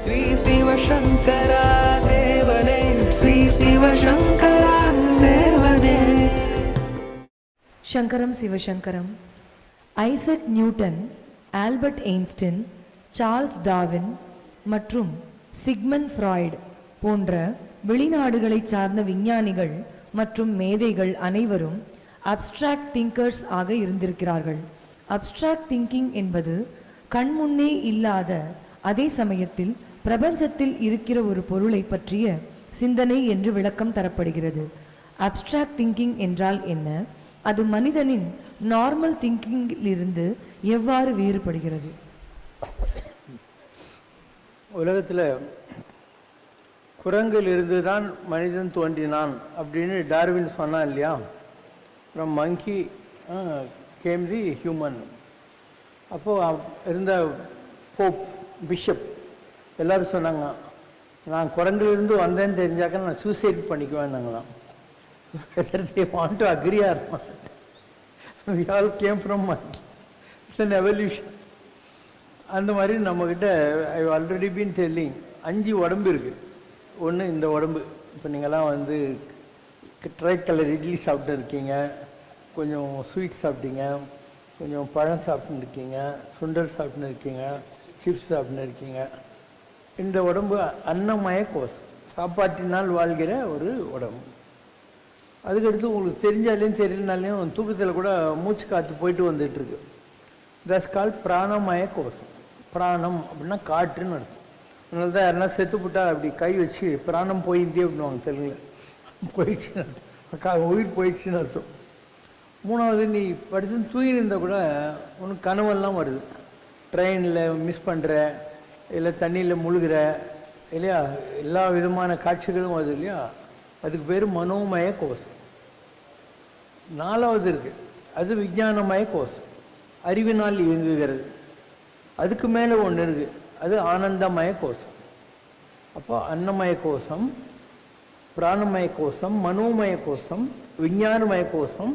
ஸ்ரீ சிவசங்கரா தேவனே, ஸ்ரீ சிவசங்கரா தேவனே. சங்கரம் சிவசங்கரம். Isaac Newton, Albert Einstein, Charles Darwin மற்றும் சிக்மண்ட் ஃப்ராய்டு போன்ற வெளிநாடுகளை சார்ந்த விஞ்ஞானிகள் மற்றும் மேதைகள் அனைவரும் அப்ஸ்ட்ராக்ட் திங்கர்ஸ் ஆக இருந்திருக்கிறார்கள். அப்ஸ்ட்ராக்ட் திங்கிங் என்பது கண்முன்னே இல்லாத அதே சமயத்தில் பிரபஞ்சத்தில் இருக்கிற ஒரு பொருளை பற்றிய சிந்தனை என்று விளக்கம் தரப்படுகிறது. அப்ஸ்ட்ராக்ட் திங்கிங் என்றால் என்ன? அது மனிதனின் நார்மல் திங்கிங்கிலிருந்து எவ்வாறு வேறுபடுகிறது? உலகத்தில் குரங்கில் இருந்து தான் மனிதன் தோன்றினான் அப்படின்னு டார்வின் சொன்னான் இல்லையா? From monkey game the human. அப்போது இருந்த போப் பிஷப் எல்லோரும் சொன்னாங்க, நான் குரங்கிலிருந்து வந்தேன்னு தெரிஞ்சாக்க நான் suicide பண்ணிக்குவேன்னாங்களாம். they want to agree or not. We all came from monkey. It's an evolution. அந்த மாதிரி நம்மக்கிட்ட ஐ ஆல்ரெடி பீன் டெல்லிங் 5 உடம்பு இருக்குது. ஒன்று இந்த உடம்பு. இப்போ நீங்கள்லாம் வந்து ட்ரை கலர் இட்லி சாப்பிட்டு இருக்கீங்க, கொஞ்சம் ஸ்வீட் சாப்பிட்டீங்க, கொஞ்சம் பழம் சாப்பிட்டுன்னு இருக்கீங்க, சுண்டல் சாப்பிட்டுன்னு இருக்கீங்க, சிப்ஸ் சாப்பிட்டுன்னு இருக்கீங்க. இந்த உடம்பு அன்னமய கோஷம், சாப்பாட்டினால் வாழ்கிற ஒரு உடம்பு. அதுக்கடுத்து உங்களுக்கு தெரிஞ்சாலையும் தெரியலனாலையும் தூக்கத்தில் கூட மூச்சு காற்று போயிட்டு வந்துட்டுருக்கு. தட்ஸ் கால் பிராணமய கோஷம். பிராணம் அப்படின்னா காற்றுன்னு அர்த்தம். அதனால தான் யாருன்னா செத்துப்பட்டா அப்படி கை வச்சு பிராணம் போயிந்தே அப்படின்வாங்க தெலுங்கில். போயிடுச்சுன்னு அர்த்தம், உயிர் போயிடுச்சுன்னு அர்த்தம். 3வது, நீ படிச்சுன்னு தூங்கியிருந்தால் கூட உனக்கு கனவெல்லாம் வருது. ட்ரெயினில் மிஸ் பண்ணுற, இல்லை தண்ணியில் முழுகிற இல்லையா, எல்லா விதமான காட்சிகளும் வருது இல்லையா, அதுக்கு பேர் மனோமய கோஷம். 4வது இருக்குது, அது விஞ்ஞானமய கோஷம், அறிவினால் இயங்குகிறது. அதுக்கு மேலே ஒன்று இருக்குது, அது ஆனந்தமய கோஷம். அப்போ அன்னமய கோஷம், பிராணமய கோஷம், மனோமய கோஷம், விஞ்ஞானமய கோஷம்,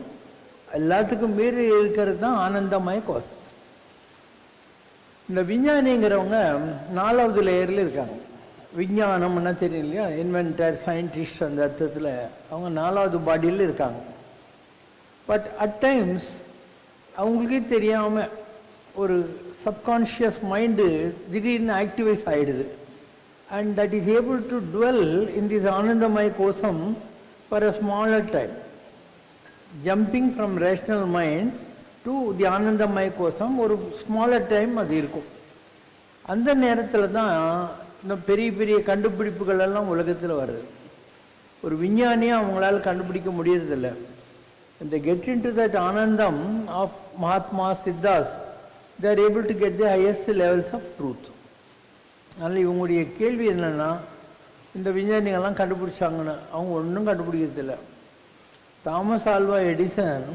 எல்லாத்துக்கும் மீறி இருக்கிறது தான் ஆனந்தமய கோஷம். இந்த விஞ்ஞானிங்கிறவங்க 4வது லேயரில் இருக்காங்க. விஞ்ஞானம்னா தெரியும் இல்லையா, இன்வென்டர், சயின்டிஸ்ட், அந்த அர்த்தத்தில் அவங்க 4வது பாடியில் இருக்காங்க. பட் அட் டைம்ஸ் அவங்களுக்கே தெரியாமல் ஒரு சப்கான்ஷியஸ் மைண்டு திடீர்னு ஆக்டிவைஸ் ஆகிடுது. And that is able to dwell in this anandamaya kosham for a smaller time. Jumping from rational mind to the anandamaya kosham ஒரு ஸ்மாலர் டைம் அது இருக்கும். அந்த நேரத்தில் தான் இந்த பெரிய பெரிய கண்டுபிடிப்புகள் எல்லாம் உலகத்தில் வருது. ஒரு விஞ்ஞானியாக அவங்களால கண்டுபிடிக்க முடியறதில்லை. And they get into that anandam of Mahatma Siddhas, they are able to get the highest levels of truth. அதனால் இவங்களுடைய கேள்வி என்னென்னா, இந்த விஞ்ஞானிகள்லாம் கண்டுபிடிச்சாங்கன்னு அவங்க ஒன்றும் கண்டுபிடிக்கிறதில்ல. தாமஸ் ஆல்வா எடிசன்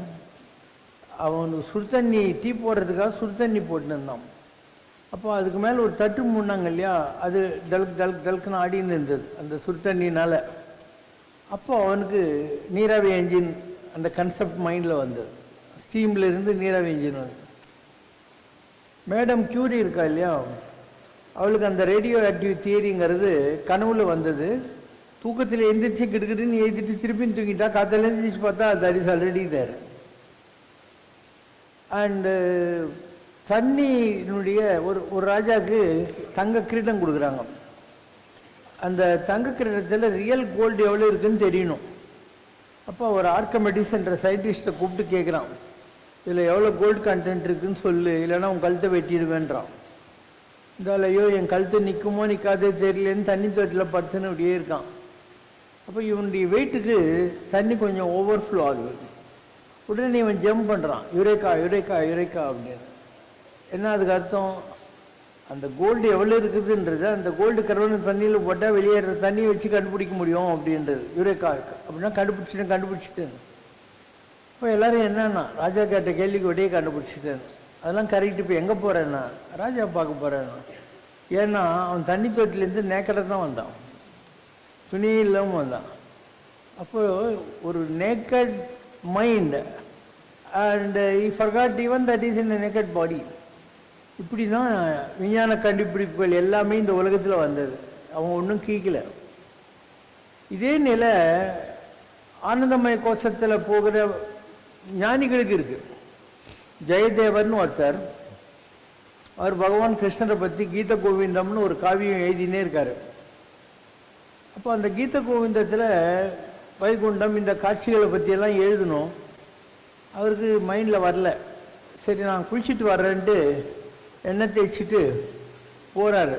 அவன் சுடுதண்ணி டீ போடுறதுக்காக சுடுதண்ணி போட்டுருந்தான். அப்போ அதுக்கு மேலே ஒரு தட்டு மூடினாங்க இல்லையா, அது டல்க் டல்க் டல்க்குன்னு ஆடின்னு இருந்தது அந்த சுடுதண்ணினால். அப்போ அவனுக்கு நீராவி என்ஜின் அந்த கன்செப்ட் மைண்டில் வந்தது. ஸ்டீமில் இருந்து நீராவி என்ஜின் வந்து. மேடம் கியூரி இருக்கா இல்லையா, அவளுக்கு அந்த ரேடியோ ஆக்டிவ் தியரிங்கிறது கனவுல வந்தது. தூக்கத்தில் எந்திரிச்சு கிடுக்கிட்டுன்னு எழுதிட்டு திருப்பின்னு தூங்கிட்டா, காத்தால எழுந்திரிச்சு பார்த்தா that is already there. And தண்ணியினுடைய ஒரு ராஜாவுக்கு தங்க கிரீடம் கொடுக்குறாங்க. அந்த தங்க கிரீடத்தில் ரியல் கோல்டு எவ்வளோ இருக்குதுன்னு தெரியணும். அப்போ ஒரு ஆர்கமெடிஸ் என்ற சயின்டிஸ்ட்டை கூப்பிட்டு கேட்குறான், இதில் எவ்வளோ கோல்டு கண்டென்ட் இருக்குதுன்னு சொல்லு, இல்லைன்னா உன் கழுத்தை வெட்டிடுவேன்றான். இதால் ஐயோ என் கழுத்தை நிற்குமோ நிற்காதே தெரியலேன்னு தண்ணி தொட்டில் படுத்துன்னு அப்படியே இருக்கான். அப்போ இவனுடைய வெயிட்டுக்கு தண்ணி கொஞ்சம் ஓவர்ஃப்ளோ ஆகுது. உடனே இவன் ஜம்ப் பண்ணுறான், யுரேக்கா யுரேக்கா யுரேக்கா அப்படின்னு. என்ன அதுக்கு அர்த்தம்? அந்த கோல்டு எவ்வளோ இருக்குதுன்றது அந்த கோல்டு கருவனை தண்ணியில் போட்டால் வெளியேற தண்ணியை வச்சு கண்டுபிடிக்க முடியும் அப்படின்றது. யுரேக்கா அப்படின்னா கண்டுபிடிச்சிட்டேன். இப்போ எல்லோரும் என்னன்னா, ராஜா கேட்ட கேள்விக்கு விடையே கண்டுபிடிச்சிட்டேன். அதெல்லாம் கரெக்ட். இப்போ எங்கே போகிறேன்னா, ராஜா பார்க்க போகிறேன்னா. ஏன்னா அவன் தண்ணி தொட்டிலேருந்து நேக்கடாக தான் வந்தான், துணியே இல்லாமல் வந்தான். அப்போது ஒரு naked mind and he forgot even that is in a naked body. இப்படி தான் விஞ்ஞான கண்டுபிடிப்புகள் எல்லாமே இந்த உலகத்தில் வந்தது. அவங்க ஒன்றும் கீக்கல. இதே நிலை ஆனந்தமய கோஷத்தில் போகிற ஞானிகளுக்கு இருக்கு. ஜெயதேவர்னு ஒருத்தர், அவர் பகவான் கிருஷ்ணரை பற்றி கீத கோவிந்தம்னு ஒரு காவியம் எழுதினே இருக்காரு. அப்போ அந்த கீத கோவிந்தத்தில் வைகுண்டம் இந்த காட்சிகளை பற்றியெல்லாம் எழுதணும். அவருக்கு மைண்டில் வரல. சரி நான் குளிச்சுட்டு வர்றேன்ட்டு எண்ணெய் தேய்ச்சிட்டு போகிறாரு.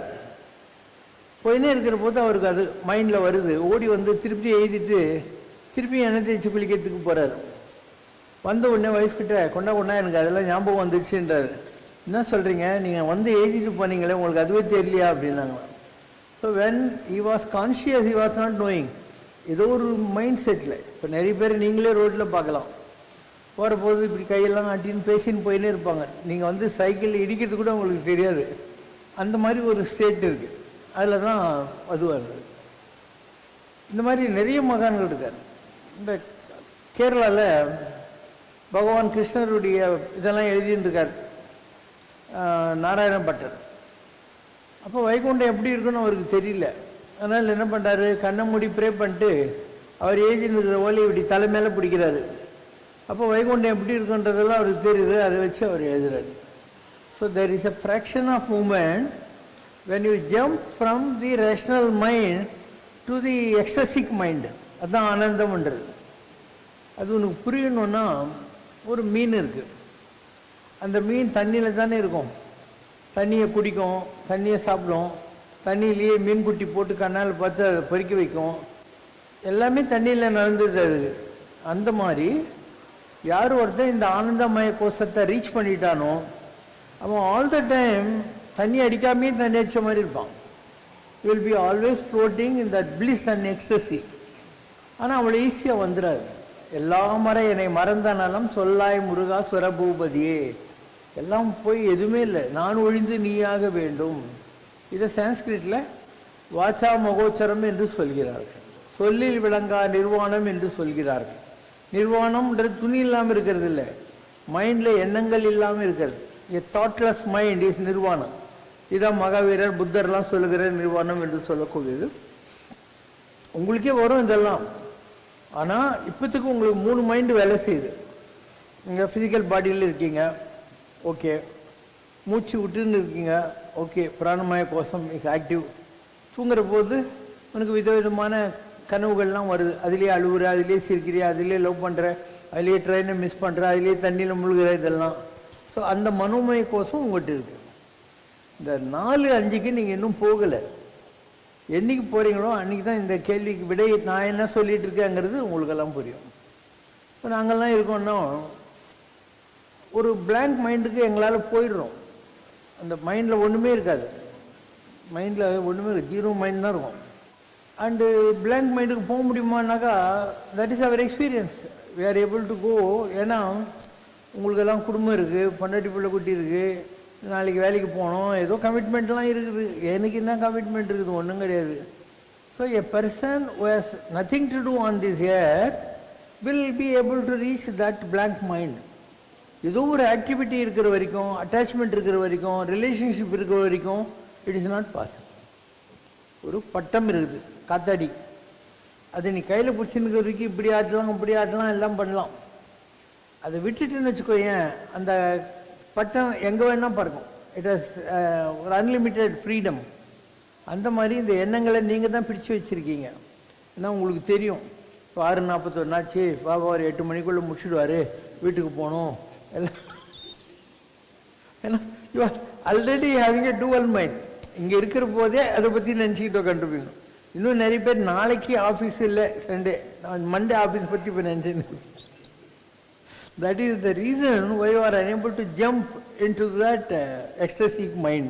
போயினே இருக்கிற போது அவருக்கு அது மைண்டில் வருது. ஓடி வந்து திருப்பி எழுதிட்டு திருப்பி எண்ணெய் தேய்ச்சி குளிக்கிறதுக்கு போகிறாரு. வந்த உடனே வயசுக்கிட்ட கொண்டா எனக்கு அதெல்லாம் ஞாபகம் வந்துடுச்சுன்றாரு. என்ன சொல்கிறீங்க, நீங்கள் வந்து எழுதிட்டு போனீங்களே உங்களுக்கு அதுவே தெரியலையா அப்படின்னாங்க. So when he was conscious, he was not knowing. ஏதோ ஒரு மைண்ட் செட்டில். இப்போ நிறைய பேர் நீங்களே ரோட்டில் பார்க்கலாம், போகிற போது இப்படி கையெல்லாம் ஆட்டின்னு பேசின்னு போயினே இருப்பாங்க. நீங்கள் வந்து சைக்கிள் இடிக்கிறது கூட உங்களுக்கு தெரியாது. அந்த மாதிரி ஒரு ஸ்டேட் இருக்குது. அதில் தான் அது வருது. இந்த மாதிரி நிறைய மகான்கள் இருக்கார். இந்த கேரளாவில் பகவான் கிருஷ்ணருடைய இதெல்லாம் எழுதின்னு இருக்கார் நாராயண பட்டர். அப்போ வைகுண்டம் எப்படி இருக்குன்னு அவருக்கு தெரியல. அதனால் என்ன பண்ணுறாரு, கண்ணை மூடி ப்ரே பண்ணிட்டு அவர் எழுதின்னு ஓலி இப்படி தலை மேலே பிடிக்கிறாரு. அப்போ வைகுண்டம் எப்படி இருக்குன்றதெல்லாம் அவருக்கு தெரியுது. அதை வச்சு அவர் எழுதுறாரு. So there is a fraction of moment when you jump from the rational mind to the ecstatic mind. அதுதான் ஆனந்தம்ன்றது. அது உனக்கு புரியணும்னா, ஒரு மீன் இருக்குது. அந்த மீன் தண்ணியில் தானே இருக்கும். தண்ணியை குடிக்கும், தண்ணியை சாப்பிடும், தண்ணியிலேயே மீன் குட்டி போட்டு கண்ணால் பார்த்து அதை பொறிக்க வைக்கும். எல்லாமே தண்ணியில் நடந்துது அது. அந்த மாதிரி யார் ஒருத்தன் இந்த ஆனந்தமய கோஷத்தை ரீச் பண்ணிட்டானோ அவன் ஆல் த டைம் தண்ணி அடிக்காமே தண்ணி அடித்த மாதிரி இருப்பான். You will be always floating in that bliss and ecstasy. ஆனால் அவ்வளோ ஈஸியாக வந்துடாது. எல்லா மறை என்னை மறந்தனாலும் சொல்லாய் முருகா சுரபூபதியே. எல்லாம் போய் எதுவுமே இல்லை, நான் ஒழிந்து நீயாக வேண்டும். இதை சான்ஸ்கிரிட்டில் வாச்சா மகோச்சரம் என்று சொல்கிறார்கள். சொல்லில் விளங்கா நிர்வாணம் என்று சொல்கிறார்கள். நிர்வாணம்ன்றது துணி இல்லாமல் இருக்கிறது இல்லை, மைண்டில் எண்ணங்கள் இல்லாமல் இருக்கிறது. A thoughtless mind is நிர்வாணம். இதான் மகாவீரர் புத்தர்லாம் சொல்லுகிற நிர்வாணம் என்று சொல்லக்கூடியது. உங்களுக்கே வரும் இதெல்லாம். ஆனால் இப்போத்துக்கு உங்களுக்கு 3 மைண்டு வேலை செய்யுது. நீங்கள் ஃபிசிக்கல் பாடியில் இருக்கீங்க, ஓகே. மூச்சு விட்டுன்னு இருக்கீங்க, ஓகே. பிராணமய கோஷம் இஸ் ஆக்டிவ். தூங்குற போது உனக்கு விதவிதமான கனவுகள்லாம் வருது. அதிலே அழுகுற, அதிலே சிரிக்கிறியா, அதிலே லவ் பண்ணுற, அதிலே ட்ரெயினை மிஸ் பண்ணுற, அதிலே தண்ணியில் முழுகிற, இதெல்லாம். ஸோ அந்த மனோமய கோஷம் உங்கள்கிட்ட இருக்குது. இந்த 4-5க்கு நீங்கள் இன்னும் போகலை. என்றைக்கு போகிறீங்களோ அன்றைக்கி தான் இந்த கேள்விக்கு விடை நான் என்ன சொல்லிகிட்டு இருக்கேங்கிறது உங்களுக்கெல்லாம் புரியும். இப்போ நாங்கள்லாம் இருக்கோன்னா ஒரு பிளாங்க் மைண்டுக்கு எங்களால் போயிடுறோம். அந்த மைண்டில் ஒன்றுமே இருக்காது. மைண்டில் ஒன்றுமே இருக்குது, ஜீரோ மைண்ட் தான் இருக்கும். அண்டு பிளாங்க் மைண்டுக்கு போக முடியுமானாக்கா that is our experience. We are able to go. ஏன்னா உங்களுக்கெல்லாம் குடும்பம் இருக்குது, பொண்டாட்டி பிள்ளை குட்டி இருக்குது, நாளைக்கு வேலைக்கு போகணும், ஏதோ கமிட்மெண்ட்லாம் இருக்குது. எனக்கு என்ன கமிட்மெண்ட் இருக்குது, ஒன்றும் கிடையாது. So a person who has nothing to do on this earth will be able to reach that blank mind. ஏதோ ஒரு ஆக்டிவிட்டி இருக்கிற வரைக்கும், அட்டாச்மெண்ட் இருக்கிற வரைக்கும், ரிலேஷன்ஷிப் இருக்கிற வரைக்கும் இட் இஸ் நாட் பாசிபிள். ஒரு பட்டம் இருக்குது, காத்தாடி. அதை நீ கையில் பிடிச்சின்னு வரைக்கும் இப்படி ஆட்டலாம், இப்படி ஆட்டலாம், எல்லாம் பண்ணலாம். அதை விட்டுட்டுன்னு வச்சுக்கோயேன், அந்த பட்டம் எங்கே வேணால் பறக்கும். இட் ஹஸ் ஒரு அன்லிமிட்டெட் ஃப்ரீடம். அந்த மாதிரி இந்த எண்ணங்களை நீங்கள் தான் பிடிச்சி வச்சுருக்கீங்க. ஏன்னா உங்களுக்கு தெரியும், இப்போ 6:41 ஆச்சு, பாபா ஒரு 8 மணிக்குள்ளே முடிச்சுடுவார், வீட்டுக்கு போகணும் எல்லாம். ஏன்னா you are already having a dual mind. இங்கே இருக்கிற போதே அதை பற்றி நினச்சிக்கிட்டு உட்காந்துருப்பீங்க. இன்னும் நிறைய பேர் நாளைக்கு ஆஃபீஸ் இல்லை, சண்டே, மண்டே ஆஃபீஸ் பற்றி இப்போ நினச்சின்னு. That is the reason why you are unable to jump into that ecstatic mind.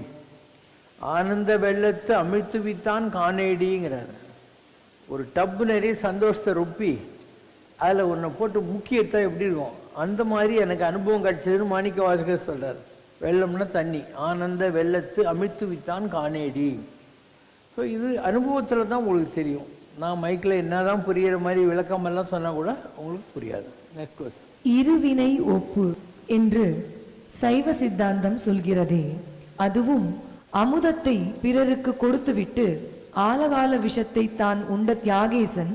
ஆனந்த வெள்ளத்தை அமிழ்த்து வித்தான் காணேடிங்கிறார். ஒரு டப்பு நிறைய சந்தோஷத்தை ரொப்பி அதில் ஒன்றை போட்டு முக்கி எடுத்தா எப்படி இருக்கும், அந்த மாதிரி எனக்கு அனுபவம் கிடைச்சதுன்னு மாணிக்க வாசகர் சொல்கிறார். வெள்ளம்னா தண்ணி, ஆனந்த வெள்ளத்து அமிழ்த்து வித்தான் காணேடி. ஸோ இது அனுபவத்தில் தான் உங்களுக்கு தெரியும். நான் மைக்கில் என்ன தான் புரிகிற மாதிரி விளக்கமெல்லாம் சொன்னால் கூட உங்களுக்கு புரியாது. Next question. இருவினை ஒப்பு என்று சைவ சித்தாந்தம் சொல்கிறதே, அதுவும் அமுதத்தை பிறருக்கு கொடுத்துவிட்டு ஆலகால விஷத்தை தான் உண்ட தியாகேசன்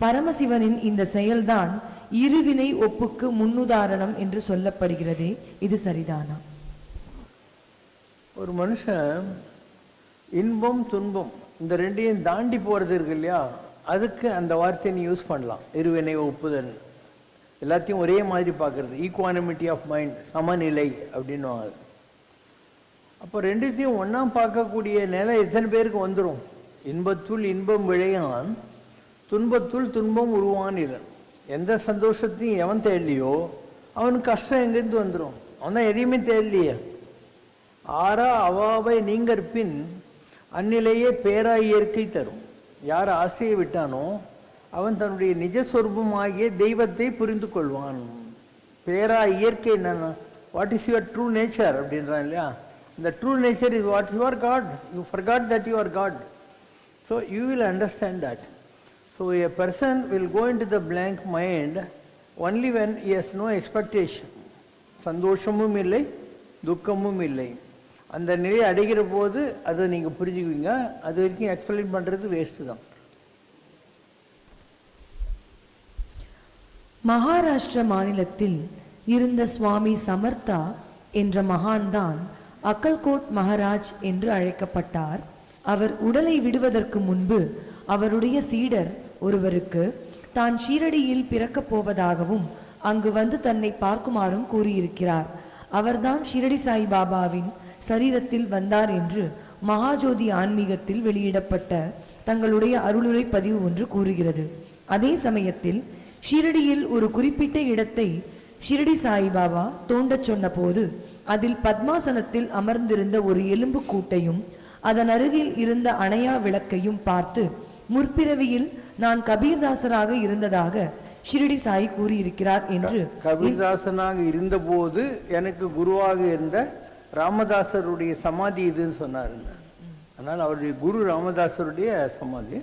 பரமசிவனின் இந்த செயல்தான் இருவினை ஒப்புக்கு முன்னுதாரணம் என்று சொல்லப்படுகிறதே, இது சரிதானா? ஒரு மனுஷன் இன்பம் துன்பம் இந்த ரெண்டையும் தாண்டி போறது இருக்கு இல்லையா, அதுக்கு அந்த வார்த்தையை நீ யூஸ் பண்ணலாம். இருவினை ஒப்புதல், எல்லாத்தையும் ஒரே மாதிரி பார்க்கறது, ஈக்குவானிமிட்டி ஆஃப் மைண்ட், சமநிலை அப்படின்னு. அப்போ ரெண்டுத்தையும் ஒன்றா பார்க்கக்கூடிய நிலை எத்தனை பேருக்கு வந்துடும்? இன்பத்துள் இன்பம் விளையான், துன்பத்துள் துன்பம் உருவான் இறன். எந்த சந்தோஷத்தையும் எவன் தேடலையோ அவனுக்கு கஷ்டம் எங்கேருந்து வந்துடும்? அவன் தான் எதையுமே தேடலையே. ஆறா அவாவை நீங்கள் பின் அந்நிலையே பேரா இயற்கை தரும். யார் ஆசையை விட்டானோ அவன் தன்னுடைய நிஜஸ்வரூபமாகிய தெய்வத்தை புரிந்து கொள்வான். பேரா இயற்கை என்னன்னா, what is your true nature அப்படின்றான் இல்லையா. இந்த true nature is what you are God. You forgot that you are God. So you will understand that. So a person will go into the blank mind only when he has no expectation. சந்தோஷமும் இல்லை துக்கமும் இல்லை. அந்த நிலையை அடைகிற போது அதை நீங்கள் புரிஞ்சுக்குவீங்க. அது வரைக்கும் எக்ஸ்பிளைன் பண்ணுறது வேஸ்ட்டு தான். மகாராஷ்டிர மாநிலத்தில் இருந்த சுவாமி சமர்த்தா என்ற மகான்தான் அக்கல்கோட் மகாராஜ் என்று அழைக்கப்பட்டார். அவர் உடலை விடுவதற்கு முன்பு அவருடைய சீடர் ஒருவருக்கு தான் ஷீரடியில் பிறக்கப் போவதாகவும் அங்கு வந்து தன்னை பார்க்குமாறும் கூறியிருக்கிறார். அவர்தான் ஷிரடி சாய் பாபாவின் சரீரத்தில் வந்தார் என்று மகாஜோதி ஆன்மீகத்தில் வெளியிடப்பட்ட தங்களுடைய அருளுரை பதிவு ஒன்று கூறுகிறது. அதே சமயத்தில் ஷிரடியில் ஒரு குறிப்பிட்ட இடத்தை ஷிரடி சாய்பாபா தோண்டச் சொன்ன போது அதில் பத்மாசனத்தில் அமர்ந்திருந்த ஒரு எலும்பு கூட்டையும் அதன் அருகில் இருந்த அணையா விளக்கையும் பார்த்து முற்பிறவியில் நான் கபீர்தாசராக இருந்ததாக ஷிரடி சாய் கூறியிருக்கிறார் என்று. கபீர்தாசனாக இருந்த போது எனக்கு குருவாக இருந்த ராமதாசருடைய சமாதி இதுன்னு சொன்னார். அதனால் அவருடைய குரு ராமதாசருடைய சமாதி.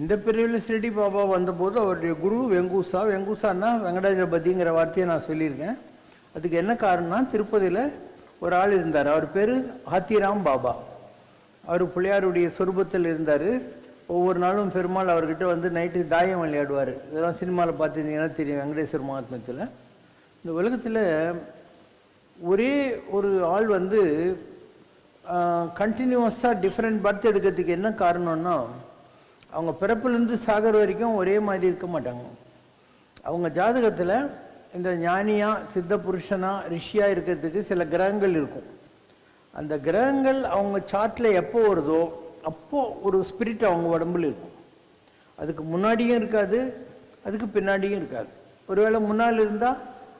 இந்த பிரிவில் ஷிரடி பாபா வந்தபோது அவருடைய குரு வெங்கூசா. வெங்கூசான்னா வெங்கடாஜலபதிங்கிற வார்த்தையை நான் சொல்லியிருக்கேன். அதுக்கு என்ன காரணம்னா, திருப்பதியில் ஒரு ஆள் இருந்தார், அவர் பேர் ஹாத்திராம் பாபா. அவர் பிள்ளையாருடைய சொரூபத்தில் இருந்தார். ஒவ்வொரு நாளும் பெருமாள் அவர்கிட்ட வந்து நைட்டு தாயம் விளையாடுவார். இதெல்லாம் சினிமாவில் பார்த்துருந்தீங்கன்னா தெரியும், வெங்கடேஸ்வர மகாத்மத்தில். இந்த உலகத்தில் ஒரே ஒரு ஆள் வந்து கண்டினியூஸாக டிஃப்ரெண்ட் பர்த் எடுக்கிறதுக்கு என்ன காரணம்னா, அவங்க பிறப்புலேருந்து சாகர் வரைக்கும் ஒரே மாதிரி இருக்க மாட்டாங்க. அவங்க ஜாதகத்தில் இந்த ஞானியா சித்த புருஷனா ரிஷியா இருக்கிறதுக்கு சில கிரகங்கள் இருக்கும். அந்த கிரகங்கள் அவங்க சார்ட்டில் எப்போ வருதோ அப்போது ஒரு ஸ்பிரிட் அவங்க உடம்புல இருக்கும். அதுக்கு முன்னாடியும் இருக்காது, அதுக்கு பின்னாடியும் இருக்காது. ஒருவேளை முன்னால் இருந்தால்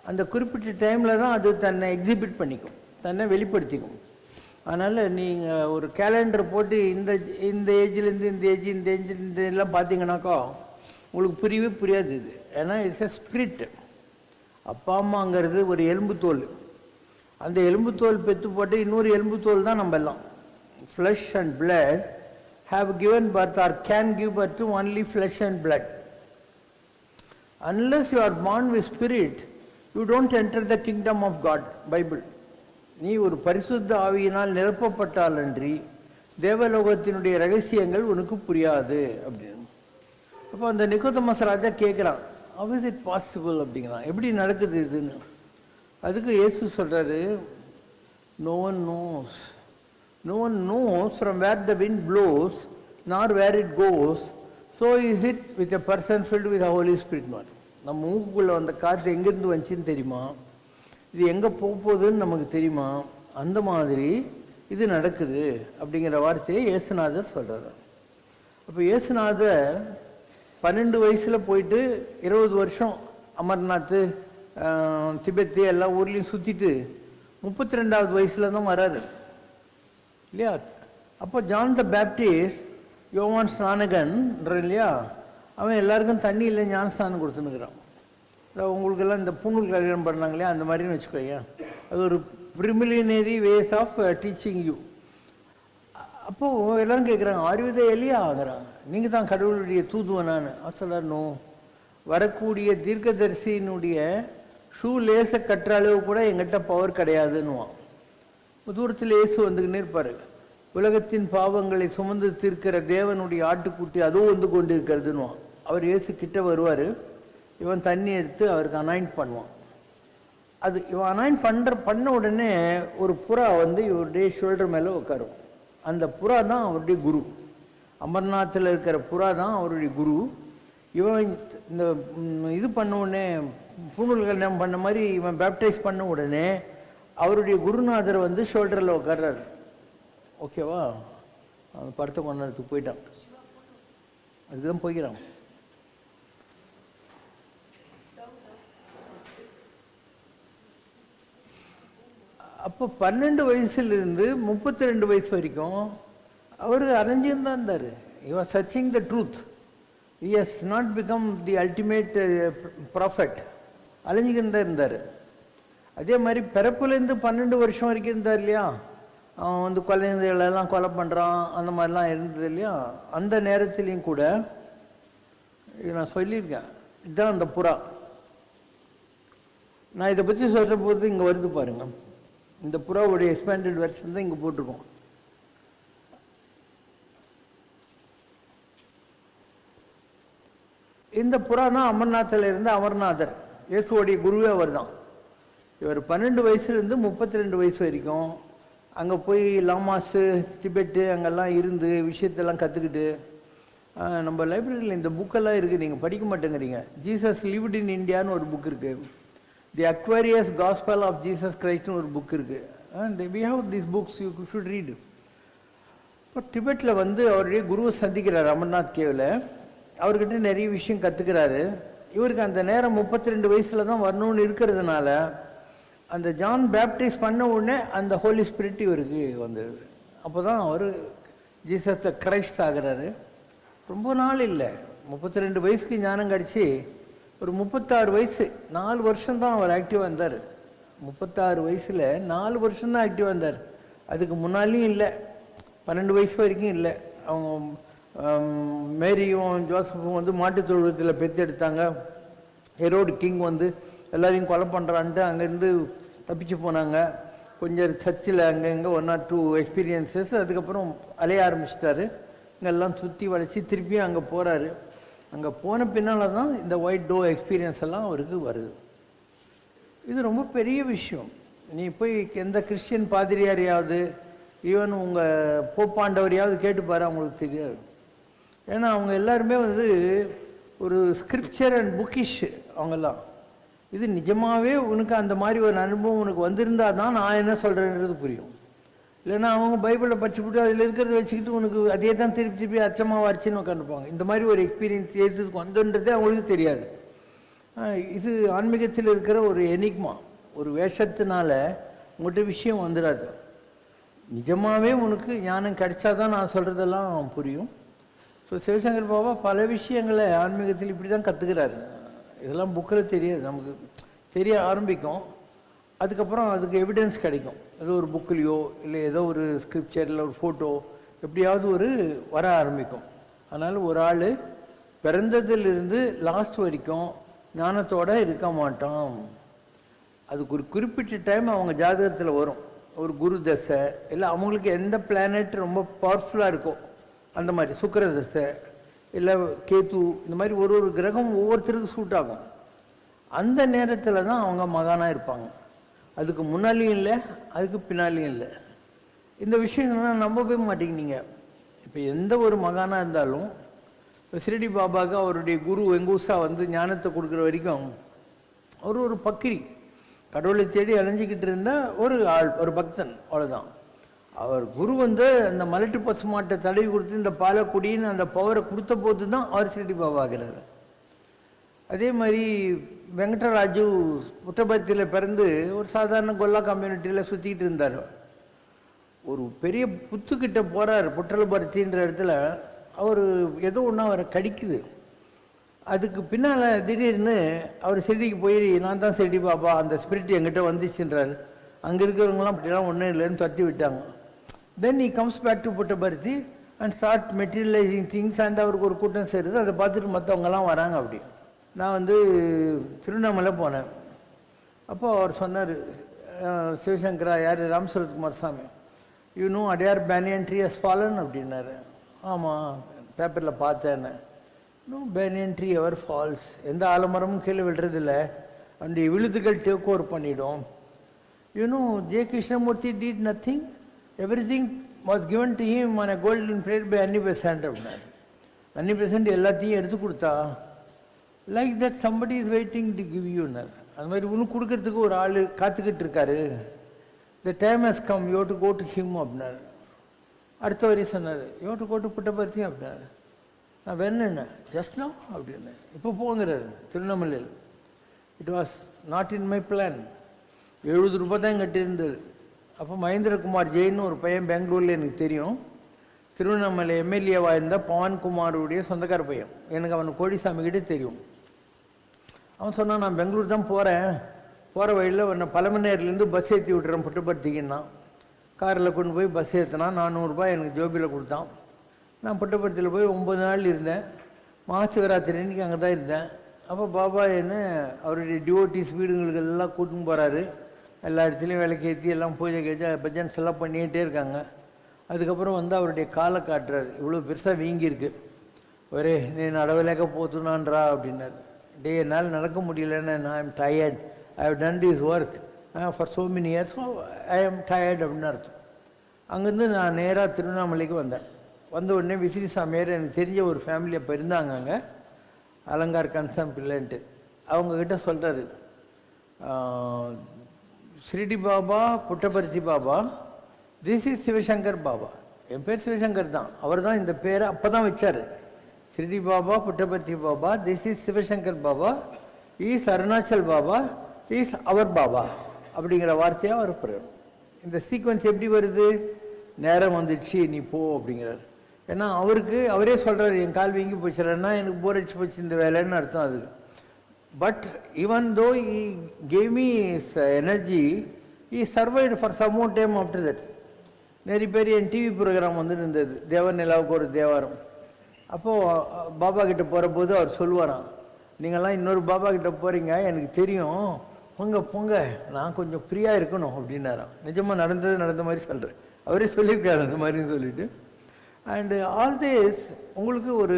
அந்த குறிப்பிட்ட டைமில் தான் அது தன்னை எக்ஸிபிட் பண்ணிக்கும், தன்னை வெளிப்படுத்திக்கும். அதனால் நீங்கள் ஒரு கேலண்டர் போட்டு இந்த ஏஜ்லேருந்து இந்த ஏஜ் இந்த ஏஜ் இந்த எல்லாம் பார்த்தீங்கன்னாக்கா உங்களுக்கு புரியவே புரியாது இது. ஏன்னா இட்ஸ் எ ஸ்பிரிட். அப்பா அம்மாங்கிறது ஒரு எலும்பு தோல். அந்த எலும்பு தோல் பெற்று போட்டு இன்னொரு எலும்பு தோல் தான் நம்ம எல்லாம். Flesh and blood have given birth or can give birth to only flesh and blood. Unless you are born with spirit, you don't enter the kingdom of God. Bible. நீ ஒரு பரிசுத்த ஆவியினால் நிரப்பப்பட்டால் அன்றி தேவலோகத்தினுடைய ரகசியங்கள் உனக்கு புரியாது அப்படின்னு. அப்போ அந்த நிக்கோதேமஸ் ராஜா கேட்குறான், how is it possible அப்படிங்கிறான், எப்படி நடக்குது இதுன்னு. அதுக்கு இயேசு சொல்றாரு, no one knows from where the wind blows nor where it goes, so is it with a person filled with the Holy Spirit. நம்ம மூக்குக்குள்ள அந்த காற்று எங்கேருந்து வந்துச்சின்னு தெரியுமா, இது எங்கே போக போகுதுன்னு நமக்கு தெரியுமா, அந்த மாதிரி இது நடக்குது அப்படிங்கிற வார்த்தையை இயேசுநாதர் சொல்கிறார். அப்போ இயேசுநாதர் 12 வயசில் போயிட்டு 20 வருஷம் அமர்நாத் திபெத்து எல்லா ஊர்லேயும் சுற்றிட்டு 32வது வயசில் தான் வராரு இல்லையா. அப்போ ஜான் த பேப்டிஸ்ட், யோவான் ஸ்நானகன்ற இல்லையா, அவன் எல்லாருக்கும் தண்ணி இல்லை ஞானஸ்தானம் கொடுத்துன்னுக்குறான். உங்களுக்கெல்லாம் இந்த பூணூல் கல்யாணம் பண்ணாங்க இல்லையா, அந்த மாதிரின்னு வச்சுக்கோங்க. அது ஒரு ப்ரிமிலினரி வேஸ் ஆஃப் டீச்சிங் யூ. அப்போது எல்லோரும் கேட்குறாங்க, ஆர்வித எலியா ஆகிறாங்க, நீங்கள் தான் கடவுளுடைய தூதுவனான்னு. சொல்கிறார், நோ, வரக்கூடிய தீர்க்கதரிசியினுடைய ஷூ லேசை கட்டுற அளவு கூட எங்கிட்ட பவர் கிடையாதுன்னுவான். தூரத்தில் இயேசு வந்துக்கினே இருப்பார். உலகத்தின் பாவங்களை சுமந்து தீர்க்கிற தேவனுடைய ஆட்டுக்குட்டி அதுவும் வந்து கொண்டு இருக்கிறதுன்னு அவர் இயேசு கிட்ட வருவார். இவன் தண்ணி எடுத்து அவருக்கு அனாயிண்ட் பண்ணுவான். அது இவன் அனாயிண்ட் பண்ண உடனே ஒரு புறா வந்து இவருடைய ஷோல்டர் மேலே உட்காரும். அந்த புறா தான் அவருடைய குரு. அமர்நாத்தில் இருக்கிற புறா தான் அவருடைய குரு. இவன் இந்த இது பண்ண உடனே பூணூல்கள் பண்ண மாதிரி இவன் பேப்டைஸ் பண்ண உடனே அவருடைய குருநாதர் வந்து ஷோல்டரில் உட்கார்றாரு. ஓகேவா? அவன் படத்தை கொண்டாடுறதுக்கு போயிட்டான். அதுதான் போய்க்கிறான். அப்போ 12 வயசுலேருந்து 32 வயசு வரைக்கும் அவர் அரைஞ்சின்னு தான் இருந்தார். he was searching the truth. he has not become the ultimate prophet. அலைஞ்சிக்கின்னு தான் இருந்தார். அதே மாதிரி பிறப்புலேருந்து 12 வருஷம் வரைக்கும் இருந்தார் இல்லையா? அவன் வந்து குழந்தைகளெல்லாம் கொலை பண்ணுறான், அந்த மாதிரிலாம் இருந்தது இல்லையா? அந்த நேரத்துலேயும் கூட நான் சொல்லியிருக்கேன், இதுதான் அந்த புறா. நான் இதை பற்றி சொல்கிற போது இங்கே வருது பாருங்க, இந்த புறாவுடைய எக்ஸ்பேண்டட் வெர்ஷன் தான் இங்கே போட்டிருக்கோம். இந்த புறா தான் அமர்நாத்தில் இருந்த அமர்நாதர். இயேசுவோடைய குருவே அவர் தான். இவர் 12 வயசுலேருந்து 32 வயசு வரைக்கும் அங்கே போய் லாமாஸு டிபெட்டு அங்கெல்லாம் இருந்து விஷயத்தெல்லாம் கற்றுக்கிட்டு, நம்ம லைப்ரரியில் இந்த புக்கெல்லாம் இருக்குது, நீங்கள் படிக்க மாட்டேங்கிறீங்க. ஜீசஸ் லிவ்ட் இன் இந்தியான்னு ஒரு புக் இருக்குது. The Aquarian Gospel of Jesus கிரைஸ்ட்னு ஒரு புக் இருக்குது. And we have this books, you should read. இப்போ டிபெட்டில் வந்து அவருடைய குருவை சந்திக்கிறார் அமர்நாத் கேவில். அவர்கிட்ட நிறைய விஷயம் கற்றுக்கிறாரு. இவருக்கு அந்த நேரம் 32 வயசில் தான் வரணும்னு இருக்கிறதுனால அந்த ஜான் பேப்டைஸ் பண்ண உடனே அந்த ஹோலி ஸ்பிரிட் இவருக்கு வந்தது. அப்போ தான் அவர் ஜீசஸ் கிரைஸ்ட் ஆகிறாரு. ரொம்ப நாள் இல்லை, 32 வயசுக்கு ஞானம் கிடச்சி ஒரு 36 வயசு 4 வருஷம்தான் அவர் ஆக்டிவாக இருந்தார். 36 வயசில் 4 வருஷம்தான் ஆக்டிவாக இருந்தார். அதுக்கு முன்னாலேயும் இல்லை, 12 வயசு வரைக்கும் இல்லை. அவங்க மேரியும் ஜோசப்பும் வந்து மாட்டுத் தொழுவத்தில் பெற்றெடுத்தாங்க. ஹெரோடு கிங் வந்து எல்லாரையும் கொலை பண்ணுறான்ட்டு அங்கேருந்து தப்பிச்சு போனாங்க. கொஞ்சம் சர்ச்சில் அங்கே 1 or 2 எக்ஸ்பீரியன்ஸஸ். அதுக்கப்புறம் அலைய ஆரம்பிச்சிட்டாரு. இங்கெல்லாம் சுற்றி வளைச்சி திருப்பியும் அங்கே போகிறாரு. அங்கே போன பின்னால் தான் இந்த ஒயிட் டோ எக்ஸ்பீரியன்ஸ் எல்லாம் அவருக்கு வருது. இது ரொம்ப பெரிய விஷயம். நீ போய் எந்த கிறிஸ்டியன் பாதிரியாரையாவது, ஈவன் உங்கள் போப்பாண்டவரையாவது கேட்டுப்பாரு, அவங்களுக்கு தெரியாது. ஏன்னா அவங்க எல்லாருமே வந்து ஒரு ஸ்கிரிப்சர் அண்ட் புக்கிஷ் அவங்கெல்லாம். இது நிஜமாகவே உனக்கு அந்த மாதிரி ஒரு அனுபவம் உனக்கு வந்திருந்தா தான் நான் என்ன சொல்கிறேன்றது புரியும். இல்லைன்னா அவங்க பைபிளை படிச்சுவிட்டு அதில் இருக்கிறத வச்சுக்கிட்டு உனக்கு அதே தான் திருப்பி அச்சமாக வரைச்சின்னு உட்காந்துப்பாங்க. இந்த மாதிரி ஒரு எக்ஸ்பீரியன்ஸ் ஏற்றுக்கு வந்தோன்றதே அவங்களுக்கு தெரியாது. இது ஆன்மீகத்தில் இருக்கிற ஒரு எனிக்மா. ஒரு வேஷத்தினால உங்கள்கிட்ட விஷயம் வந்துடாது. நிஜமாகவே உனக்கு ஞானம் கிடைச்சாதான் நான் சொல்கிறதெல்லாம் புரியும். ஸோ சிவசங்கர் பாபா பல விஷயங்களை ஆன்மீகத்தில் இப்படி தான் கற்றுக்கிறாரு. இதெல்லாம் புக்கில் தெரியாது, நமக்கு தெரிய ஆரம்பிக்கும். அதுக்கப்புறம் அதுக்கு எவிடன்ஸ் கிடைக்கும். ஏதோ ஒரு புக்கிலையோ இல்லை ஏதோ ஒரு ஸ்கிரிப்சரில் ஒரு ஃபோட்டோ எப்படியாவது ஒரு வர ஆரம்பிக்கும். அதனால் ஒரு ஆள் பிறந்ததிலிருந்து லாஸ்ட் வரைக்கும் ஞானத்தோடு இருக்க மாட்டான். அதுக்கு ஒரு குறிப்பிட்ட டைம் அவங்க ஜாதகத்தில் வரும். ஒரு குரு தசை இல்லை அவங்களுக்கு எந்த பிளானட் ரொம்ப பவர்ஃபுல்லாக இருக்கோ அந்த மாதிரி, சுக்கிர தசை இல்லை கேத்து, இந்த மாதிரி ஒரு ஒரு கிரகம் ஒவ்வொருத்தருக்கும் சூட் ஆகும். அந்த நேரத்தில் தான் அவங்க மகானாக இருப்பாங்க. அதுக்கு முன்னாலேயும் இல்லை, அதுக்கு பின்னாலேயும் இல்லை. இந்த விஷயங்கள்லாம் நம்பவே மாட்டேங்கிறீங்க. இப்போ எந்த ஒரு மகானாக இருந்தாலும், இப்போ ஷிரடி பாபாவுக்கு அவருடைய குரு வெங்கூசா வந்து ஞானத்தை கொடுக்குற வரைக்கும் அவர் ஒரு பக்கிரி, கடவுளை தேடி அலைஞ்சிக்கிட்டு இருந்த ஒரு ஆள், ஒரு பக்தன், அவ்வளோதான். அவர் குரு வந்து அந்த மலட்டு பசு மாட்டை தடவி கொடுத்து இந்த பாலக்குடின்னு அந்த பவரை கொடுத்த போது தான் அவர் ஷிரடி பாபா ஆகிறார். அதே மாதிரி வெங்கடராஜு புட்டபர்த்தியில் பிறந்து ஒரு சாதாரண கொல்லா கம்யூனிட்டியில் சுற்றிக்கிட்டு இருந்தார். ஒரு பெரிய புத்துக்கிட்ட போகிறார் புட்டலபர்த்தின்ற இடத்துல. அவர் ஏதோ ஒன்று அவரை கடிக்குது. அதுக்கு பின்னால் திடீர்னு அவர் ஷிரடிக்கு போய் நான் தான் ஷிரடி பாபா, அந்த ஸ்பிரிட் என்கிட்ட வந்துச்சுன்றார். அங்கே இருக்கிறவங்களாம் அப்படிலாம் ஒன்றும் இல்லைன்னு தட்டி விட்டாங்க. Then he comes back to Puttaparthi and start materialising things. And அவருக்கு ஒரு கூட்டம் சேருது. அதை பார்த்துட்டு மற்றவங்கெல்லாம் வராங்க. அப்படி நான் வந்து திருவண்ணாமலை போனேன். அப்போ அவர் சொன்னார், சிவசங்கரா யார் ராமசுரத்குமார் சாமி, you know Adyar banyan tree has fallen அப்படின்னாரு. ஆமாம் பேப்பரில் பார்த்தேன்னு. No banyan tree ever falls, எந்த ஆலமரமும் கீழே விடுறதில்ல, அந்த விழுதுகள் டேக் ஓவர் பண்ணிடும். You know J Krishnamurti did nothing, everything was given to him on a golden plate by Annie Besant அப்படின்னாரு. அன்னி பெசன்ட் எல்லாத்தையும் எடுத்து கொடுத்தா, like that somebody is waiting to give யூன்னார். அது மாதிரி ஒன்று கொடுக்கறதுக்கு ஒரு ஆள் காத்துக்கிட்டு இருக்காரு. த time has come, you to go to him அப்படின்னாரு. அடுத்த வரி சொன்னார், you to go to Puttaparthi அப்படின்னாரு. நான் வேணுன்னு ஜஸ்ட் நோ அப்படின்னு இப்போ போங்கிறாரு திருவண்ணாமலையில். It was not in my plan. 70 ரூபாய் தான் கட்டியிருந்தது. அப்போ மகேந்திரகுமார் ஜெயின்னு ஒரு பையன் பெங்களூரில் எனக்கு தெரியும், திருவண்ணாமலை எம்எல்ஏவாக இருந்தால் பவன்குமாருடைய சொந்தக்கார பையன். எனக்கு அவனுக்கு கோடிசாமிக்கிட்டே தெரியும். அவன் சொன்னான், நான் பெங்களூர் தான் போகிறேன், போகிற வழியில் உன்னை பழமநேர்லேருந்து பஸ் ஏற்றி விட்டுறேன் புட்டபர்த்திக்குன்னா. காரில் கொண்டு போய் பஸ் ஏற்றினா 400 ரூபாய் எனக்கு ஜோபியில் கொடுத்தான். நான் புட்டபர்த்தியில் போய் 9 நாள் இருந்தேன். மகாசிவராத்திரி அன்றைக்கி அங்கே தான் இருந்தேன். அப்போ பாபா என்ன அவருடைய டிவோட்டிஸ் வீடுங்களுக்கு எல்லாம் கூட்டின்னு போகிறாரு. எல்லா இடத்துலையும் விளக்கேற்றி எல்லாம் பூஜை கேஜா பஜன்ஸ் எல்லாம் பண்ணிகிட்டே இருக்காங்க. அதுக்கப்புறம் வந்து அவருடைய காலை காட்டுறாரு, இவ்வளோ பெருசாக வீங்கியிருக்கு. ஒரே நீ நடவலேக்க போத்துனான்றா அப்படின்னாரு. டே என்னால் நடக்க முடியலன்னு, நான் I'm tired, I have done this work for so many years, I am tired அப்படின்னு அர்த்தம். அங்கேருந்து நான் நேராக திருவண்ணாமலைக்கு வந்தேன். வந்த உடனே விசிறி சாமியார் எனக்கு தெரிஞ்ச ஒரு ஃபேமிலி அப்போ இருந்தாங்க அங்கே, அலங்கார் கன்சம் பிள்ளைன்ட்டு. அவங்கக்கிட்ட சொல்கிறாரு, ஸ்ரீடி பாபா புட்டபர்த்தி பாபா, திஸ் இஸ் சிவசங்கர் பாபா. என் பேர் சிவசங்கர் தான், அவர் தான் இந்த பேரை அப்போ தான் வச்சார். Shirdi Baba Puttaparthi Baba, this is Sivashankar Baba, is Arunachal Baba, is our Baba அப்படிங்கிற வார்த்தையாக அவர். இந்த சீக்வன்ஸ் எப்படி வருது? நேரம் வந்துடுச்சு நீ போ அப்படிங்கிறார். ஏன்னா அவருக்கு அவரே சொல்கிறார், என் கால் வீங்கி போச்சுன்னா எனக்கு போர் அடிச்சு போச்சு இந்த வேலைன்னு அர்த்தம் அதுக்கு. But even though he gave me his energy, he survived for some more time after that. நிறைய பேர் என் டிவி ப்ரோக்ராம் வந்து இருந்தது, தேவர் நிலாவுக்கு ஒரு தேவாரம். அப்போது பாபா கிட்ட போகிற போது அவர் சொல்லுவாராம், நீங்கள்லாம் இன்னொரு பாபா கிட்ட போகிறீங்க, எனக்கு தெரியும், பொங்க பொங்க நான் கொஞ்சம் ஃப்ரீயாக இருக்கணும் அப்படின்னாராம். நிஜமாக நடந்த மாதிரி சொல்கிறேன், அவரே சொல்லியிருக்காரு அந்த மாதிரின்னு சொல்லிட்டு. அண்டு ஆல் திஸ் உங்களுக்கு ஒரு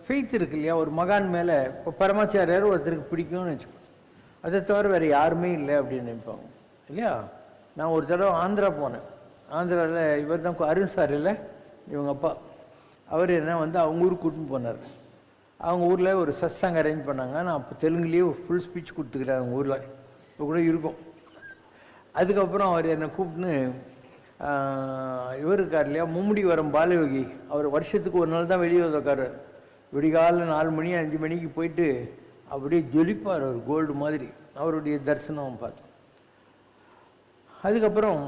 ஃபெய்த் இருக்கு இல்லையா, ஒரு மகான் மேலே. இப்போ பரமாச்சாரியார் ஒருத்தருக்கு பிடிக்கும்னு வச்சுக்கோ, அதை தவிர வேறு யாருமே இல்லை அப்படின்னு நினைப்பாங்க இல்லையா. நான் ஒரு தடவை ஆந்திரா போனேன். ஆந்திராவில் இவர் தான் அருண் சார் இல்லை, இவங்க அப்பா, அவர் என்ன வந்து அவங்க ஊருக்கு கூட்டின்னு போனார். அவங்க ஊரில் ஒரு சத்சங்கம் அரேஞ்ச் பண்ணாங்க. நான் அப்போ தெலுங்குலேயே ஒரு ஃபுல் ஸ்பீச் கொடுத்துக்கிறேன் அவங்க ஊரில், இப்போ கூட இருக்கும். அதுக்கப்புறம் அவர் என்னை கூப்பிட்டுன்னு, இவர் இருக்கார் இல்லையா மும்முடி வரம் பாலயோகி, அவர் வருஷத்துக்கு ஒரு நாள் தான் வெளியே உட்காரு. விடிகால 4 மணி 5 மணிக்கு போயிட்டு அப்படியே ஜொலிப்பார், அவர் கோல்டு மாதிரி. அவருடைய தரிசனம் பார்த்தோம். அதுக்கப்புறம்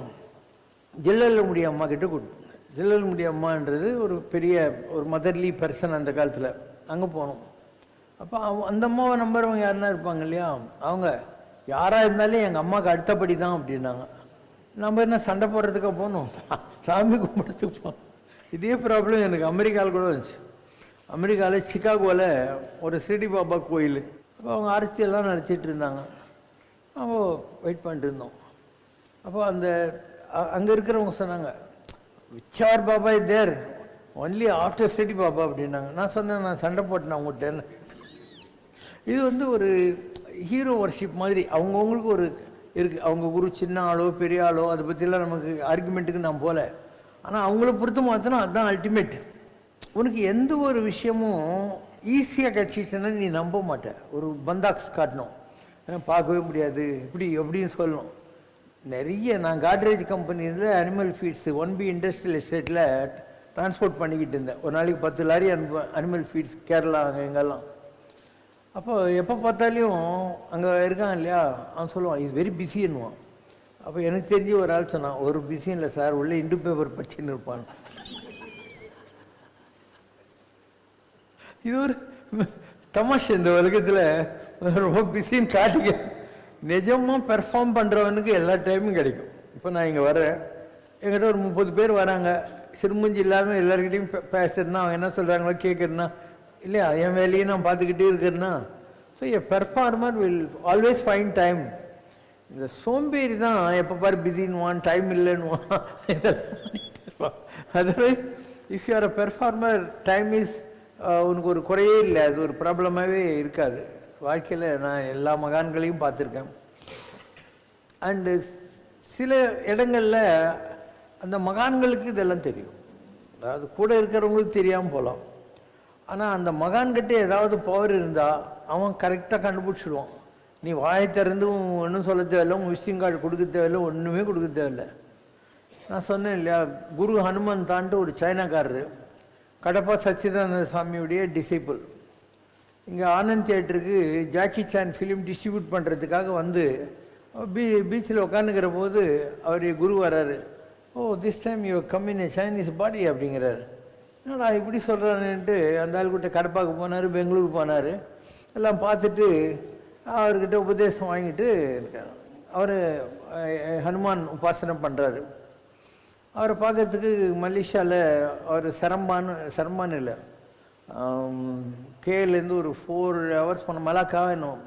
ஜெல்லமுடி அம்மா கிட்ட கூப்பிட்டு, ஜெல்லமுடி அம்மான்றது ஒரு பெரிய ஒரு மதர்லி பர்சன் அந்த காலத்தில். அங்கே போனோம். அப்போ அந்த அம்மாவை நம்புறவங்க யாருன்னா இருப்பாங்க இல்லையா, அவங்க யாராக இருந்தாலும் எங்கள் அம்மாவுக்கு அடுத்தபடி தான் அப்படின்னாங்க. நம்ம என்ன சண்டை போடுறதுக்காக போகணும், சாமி கும்பிட்றதுக்கு போகணும். இதே ப்ராப்ளம் எனக்கு அமெரிக்காவில் கூட வந்துச்சு. அமெரிக்காவில் சிகாகோவில் ஒரு ஸ்ரீடி பாபா கோயில். அப்போ அவங்க அரசியெல்லாம் நடத்திட்டு இருந்தாங்க. நம்ம வெயிட் பண்ணிட்டு இருந்தோம். அப்போ அந்த அங்கே இருக்கிறவங்க சொன்னாங்க, which are Baba is there only after Shirdi Baba அப்படின்னாங்க. நான் சொன்னேன், நான் சண்டை போட்டேன் அவங்ககிட்ட. இது வந்து ஒரு ஹீரோ வர்ஷிப் மாதிரி. அவங்கவுங்களுக்கு ஒரு இருக்குது, அவங்க குரு சின்ன ஆளோ பெரிய ஆளோ அதை பற்றிலாம் நமக்கு ஆர்குமெண்ட்டுக்கு நான் போகல. ஆனால் அவங்கள பொறுத்து மாற்றினா அதுதான் அல்டிமேட். உனக்கு எந்த ஒரு விஷயமும் ஈஸியாக கிடச்சிச்சுன்னா நீ நம்ப மாட்டேன். ஒரு பந்தாக்ஸ் காட்டணும், பார்க்கவே முடியாது இப்படி எப்படின்னு சொல்லணும். நிறைய நான் காட்ரேஜ் கம்பெனியில் அனிமல் ஃபீட்ஸ் 1B இண்டஸ்ட்ரியல் எஸ்டேட்டில் டிரான்ஸ்போர்ட் பண்ணிக்கிட்டு இருந்தேன். ஒரு நாளைக்கு 10 லாரி அனிமல் ஃபீட்ஸ் கேரளா அங்கே எங்கெல்லாம். அப்போ எப்போ பார்த்தாலையும் அங்கே இருக்கான் இல்லையா, அவன் சொல்லுவான் இஸ் வெரி பிஸின்னுவான். அப்போ எனக்கு தெரிஞ்சு ஒரு ஆள் சொன்னான், ஒரு பிஸியும் இல்லை சார், உள்ளே இண்டு பேப்பர் படிச்சுன்னு இருப்பான். இது ஒரு தமாஷ். இந்த உலகத்தில் ரொம்ப பிஸின்னு காட்டிக்க, நிஜமாக பெர்ஃபார்ம் பண்ணுறவனுக்கு எல்லா டைமும் கிடைக்கும். இப்போ நான் இங்கே வரேன், என்கிட்ட ஒரு 30 பேர் வராங்க, சிறுமூஞ்சி இல்லாமல் எல்லாருக்கிட்டையும் பேசுறதுனா அவங்க என்ன சொல்கிறாங்களோ கேட்குறேன்னா இல்லையா, என் வேலையை நான் பார்த்துக்கிட்டே இருக்கிறேன்னா. So a performer will always find time இந்த சோம்பேறி தான் எப்போ பாரு பிஸின்னுவான், டைம் இல்லைன்னுவான். Otherwise if you are a performer, time is உனக்கு ஒரு குறையே இல்லை, அது ஒரு ப்ராப்ளமாகவே இருக்காது. வாழ்க்கையில் நான் எல்லா மகான்களையும் பார்த்துருக்கேன். அண்டு சில இடங்களில் அந்த மகான்களுக்கு இதெல்லாம் தெரியும், அதாவது கூட இருக்கிறவங்களுக்கு தெரியாமல் போகலாம். ஆனால் அந்த மகான்கிட்ட ஏதாவது பவர் இருந்தால் அவன் கரெக்டாக கண்டுபிடிச்சிடுவான். நீ வாயை திறந்தும் ஒன்றும் சொல்ல தேவையில்லை, உன் விசிட்டிங் கார்டு கொடுக்க தேவையில்லை, ஒன்றுமே கொடுக்க தேவையில்லை. நான் சொன்னேன் இல்லையா, குரு ஹனுமன் தான்ட்டு ஒரு சைனாக்காரரு, கடப்பா சச்சிதானந்த சாமியுடைய டிசைபிள், இங்கே ஆனந்த் தியேட்டருக்கு ஜாக்கி சான் ஃபிலிம் டிஸ்ட்ரிபியூட் பண்ணுறதுக்காக வந்து பீச்சில் உட்காந்துக்கிற போது அவர் குரு வர்றாரு. Oh, this time you come in a Chinese body அப்படிங்கிறார். என்னடா இப்படி சொல்கிறான்னுட்டு அந்த ஆள்கிட்ட கடப்பாக்கு போனார், பெங்களூர் போனார், எல்லாம் பார்த்துட்டு அவர்கிட்ட உபதேசம் வாங்கிட்டு இருக்கார். அவர் ஹனுமான் உபாசனை பண்ணுறாரு. அவரை பார்க்கறதுக்கு மலேசியாவில் அவர் சரம்பான் இல்லை, கேலேருந்து ஒரு 4 hours போன மலாக்கா இன்னும்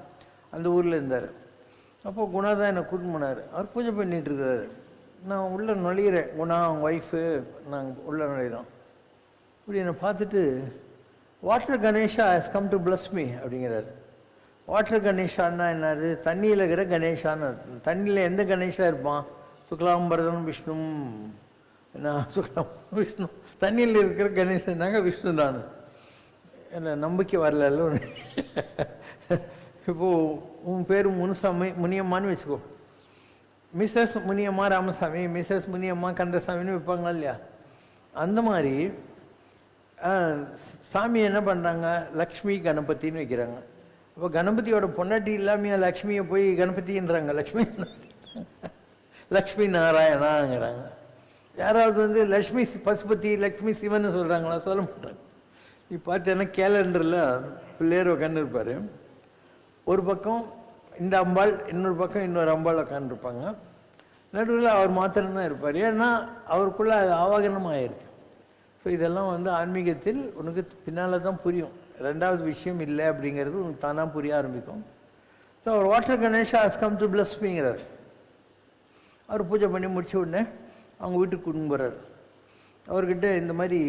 அந்த ஊரில் இருந்தார். அப்போது குணா தான் என்னை கூட்டின்னு போனார். அவர் பூஜை பண்ணிகிட்ருக்கிறாரு. நான் உள்ளே நுழையிறேன், குணா அவங்க ஒய்ஃபு நாங்கள் உள்ளே நுழையிறோம். இப்படி என்னை பார்த்துட்டு water Ganesha has come to plus me அப்படிங்கிறாரு. வாட்டர் கணேஷான்னா என்னது? தண்ணியில் இருக்கிற கணேஷான்னு. தண்ணியில் எந்த கணேஷா இருப்பான்? சுக்லாம்பரதன் விஷ்ணு, என்ன சுக்லாம் விஷ்ணு, தண்ணியில் இருக்கிற கணேசனாங்க விஷ்ணு தான். என்ன நம்பிக்கை வரல. இப்போது உன் பேர் முனியம்மான்னு வச்சுக்கோ, மிஸ்ஸஸ் முனியம்மா ராமசாமி, மிஸ்ஸஸ் முனியம்மா கந்தசாமின்னு வைப்பாங்களா இல்லையா? அந்த மாதிரி சாமி என்ன பண்ணுறாங்க, லக்ஷ்மி கணபதினு வைக்கிறாங்க. அப்போ கணபதியோட பொண்டாட்டி இல்லாமையா லக்ஷ்மியை போய் கணபதின்றாங்க, லக்ஷ்மி நாராயணாங்கிறாங்க. யாராவது வந்து லக்ஷ்மி பசுபதி, லக்ஷ்மி சிவன் சொல்கிறாங்களா? சொல்ல மாட்டாங்க. நீ பார்த்தேன்னா கேலண்டரில் பிள்ளையர் உட்காந்துருப்பார், ஒரு பக்கம் இந்த அம்பாள், இன்னொரு பக்கம் இன்னொரு அம்பாள் உட்காந்துருப்பாங்க, நடுவில் அவர் மாத்திரம்தான் இருப்பார். ஏன்னா அவருக்குள்ளே அது ஆவாகனமாக இருக்கு. ஸோ இதெல்லாம் வந்து ஆன்மீகத்தில் உனக்கு பின்னால் தான் புரியும், ரெண்டாவது விஷயம் இல்லை அப்படிங்கிறது உனக்கு தானாக புரிய ஆரம்பிக்கும். So our water Ganesha has come to bless மீங்கிறார். அவர் பூஜை பண்ணி முடிச்ச உடனே அவங்க வீட்டுக்கு கொண்டு போகிறார். அவர்கிட்ட இந்த மாதிரி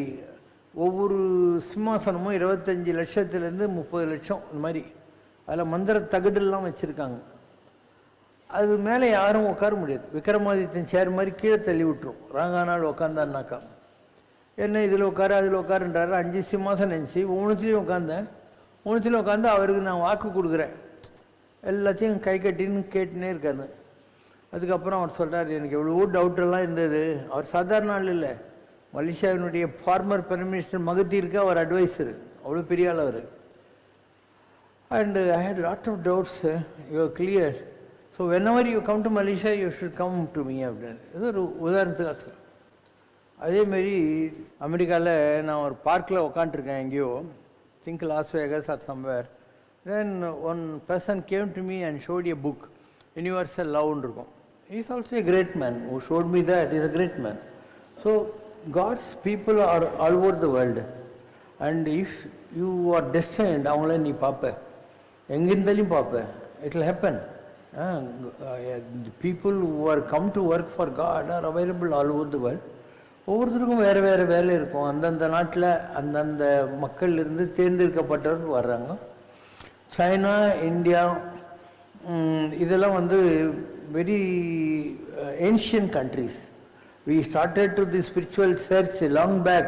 ஒவ்வொரு சிம்மாசனமும் 25 லட்சத்துலேருந்து 30 லட்சம் இந்த மாதிரி அதில் மந்திர தகடுலாம் வச்சுருக்காங்க. அது மேலே யாரும் உட்கார முடியாது. விக்ரமாதித்தன் சேர் மாதிரி கீழே தள்ளி விட்டுரும் ராங்கானால் உட்காந்தான்னாக்கா. என்ன இதில் உட்காரு அதில் உட்காருன்றாரு. 5 சிம்மாசனம் இருந்துச்சு, ஒன்றுத்துலேயும் உட்காந்தேன். ஒன்றுத்துலேயும் உட்காந்து அவருக்கு நான் வாக்கு கொடுக்குறேன், எல்லாத்தையும் கை கட்டின்னு கேட்டுனே இருக்காரு. அதுக்கப்புறம் அவர் சொல்கிறார், எனக்கு எவ்வளவோ டவுட்டெல்லாம் இருந்தது. அவர் சாதாரண ஆள் இல்லை, மலேசியாவினுடைய ஃபார்மர் பிரைம் மினிஸ்டர் மகத்திற்கு அவர் அட்வைசர், அவ்வளோ பெரிய ஆள் அவர். And I had a lot of doubts. You are clear. So whenever you come to Malaysia, you should come to me. இது ஒரு உதாரணத்துக்கு. அதேமாரி அமெரிக்காவில் நான் ஒரு பார்க்கில் உட்காந்துருக்கேன் எங்கேயோ, think Las Vegas or somewhere. Then one person came to me and showed a book, universal லவ்னு இருக்கும். He is also a great man. Who showed me that he is a great man. So God's people are all over the world. And if you are destined, அவங்கள நீ பார்ப்ப, எங்கிருந்தாலும் பார்ப்ப, it will happen. People who are come to work for God are available all over the world. ஒவ்வொருத்தருக்கும் வேறு வேறு வேலை இருக்கும். அந்தந்த நாட்டில் அந்தந்த மக்கள் இருந்து தேர்ந்தெடுக்கப்பட்டவர்கள் வர்றாங்க. சைனா, இந்தியா, இதெல்லாம் வந்து very ancient countries. We started to the spiritual search long back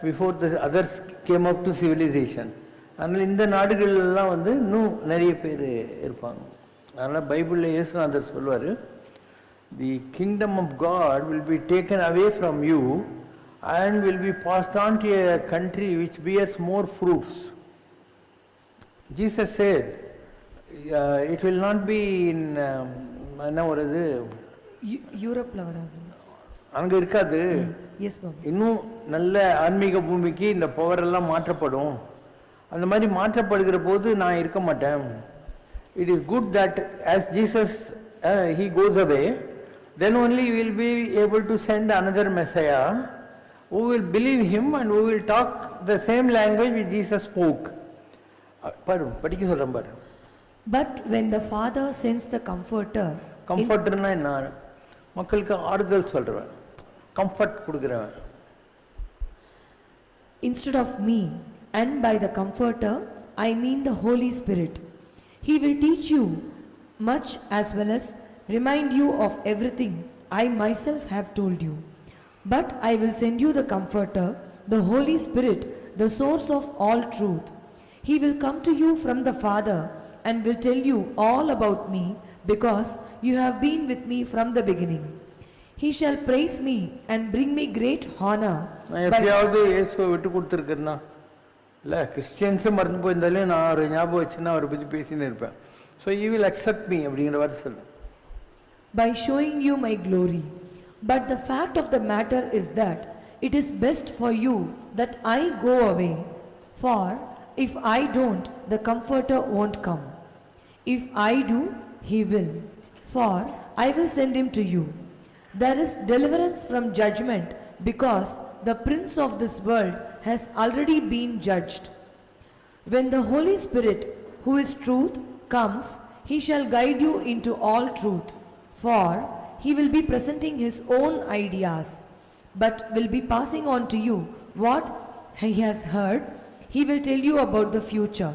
before the others came up to civilization. அதனால் இந்த நாடுகளெல்லாம் வந்து இன்னும் நிறைய பேர் இருப்பாங்க. அதனால் பைபிளில் இயேசுநாதர் சொல்வார், the kingdom of God will be taken away from you and will be passed on to a country which bears more fruits. Jesus said it will not be in என்ன வருது, யூரோப்பில் வராது, அங்கே இருக்காது. இன்னும் நல்ல ஆன்மீக பூமிக்கு இந்த பவரெல்லாம் மாற்றப்படும். அந்த மாதிரி மாற்றப்படுகிற போது நான் இருக்க மாட்டேன். It is good that as Jesus he goes away, then only we will be able to send another Messiah who will believe him and who will talk the same language which Jesus spoke. பாரு படிக்க சொல்றேன் பாரு. But when the Father sends the Comforter, கம்ஃபர்ட்னா என்ன? மக்களுக்கு ஆறுதல் சொல்றவன், comfort கொடுக்குறவன். Instead of me, and by the Comforter, I mean the Holy Spirit. He will teach you much as well as remind you of everything I myself have told you. But I will send you the Comforter, the Holy Spirit, the source of all truth. He will come to you from the Father and will tell you all about me, because you have been with me from the beginning. He shall praise me and bring me great honor. நான் எப்பயாவது இயேசுவை விட்டு கொடுத்துருக்கேன்னா இல்லை, கிறிஸ்டியன்ஸே மறந்து போயிருந்தாலே நான் ஒரு ஞாபகம் வச்சுன்னா அவரை பற்றி பேசின்னு இருப்பேன். So you will accept me அப்படிங்கிற வார்த்தை சொல்லு. By showing you my glory. But the fact of the matter is that it is best for you that I go away. For if I don't, the Comforter won't come. If I do, he will. For I will send him to you. There is deliverance from judgment, because the prince of this world has already been judged. When the Holy Spirit, who is truth, comes, he shall guide you into all truth. For he will be presenting his own ideas, but will be passing on to you what he has heard. He will tell you about the future.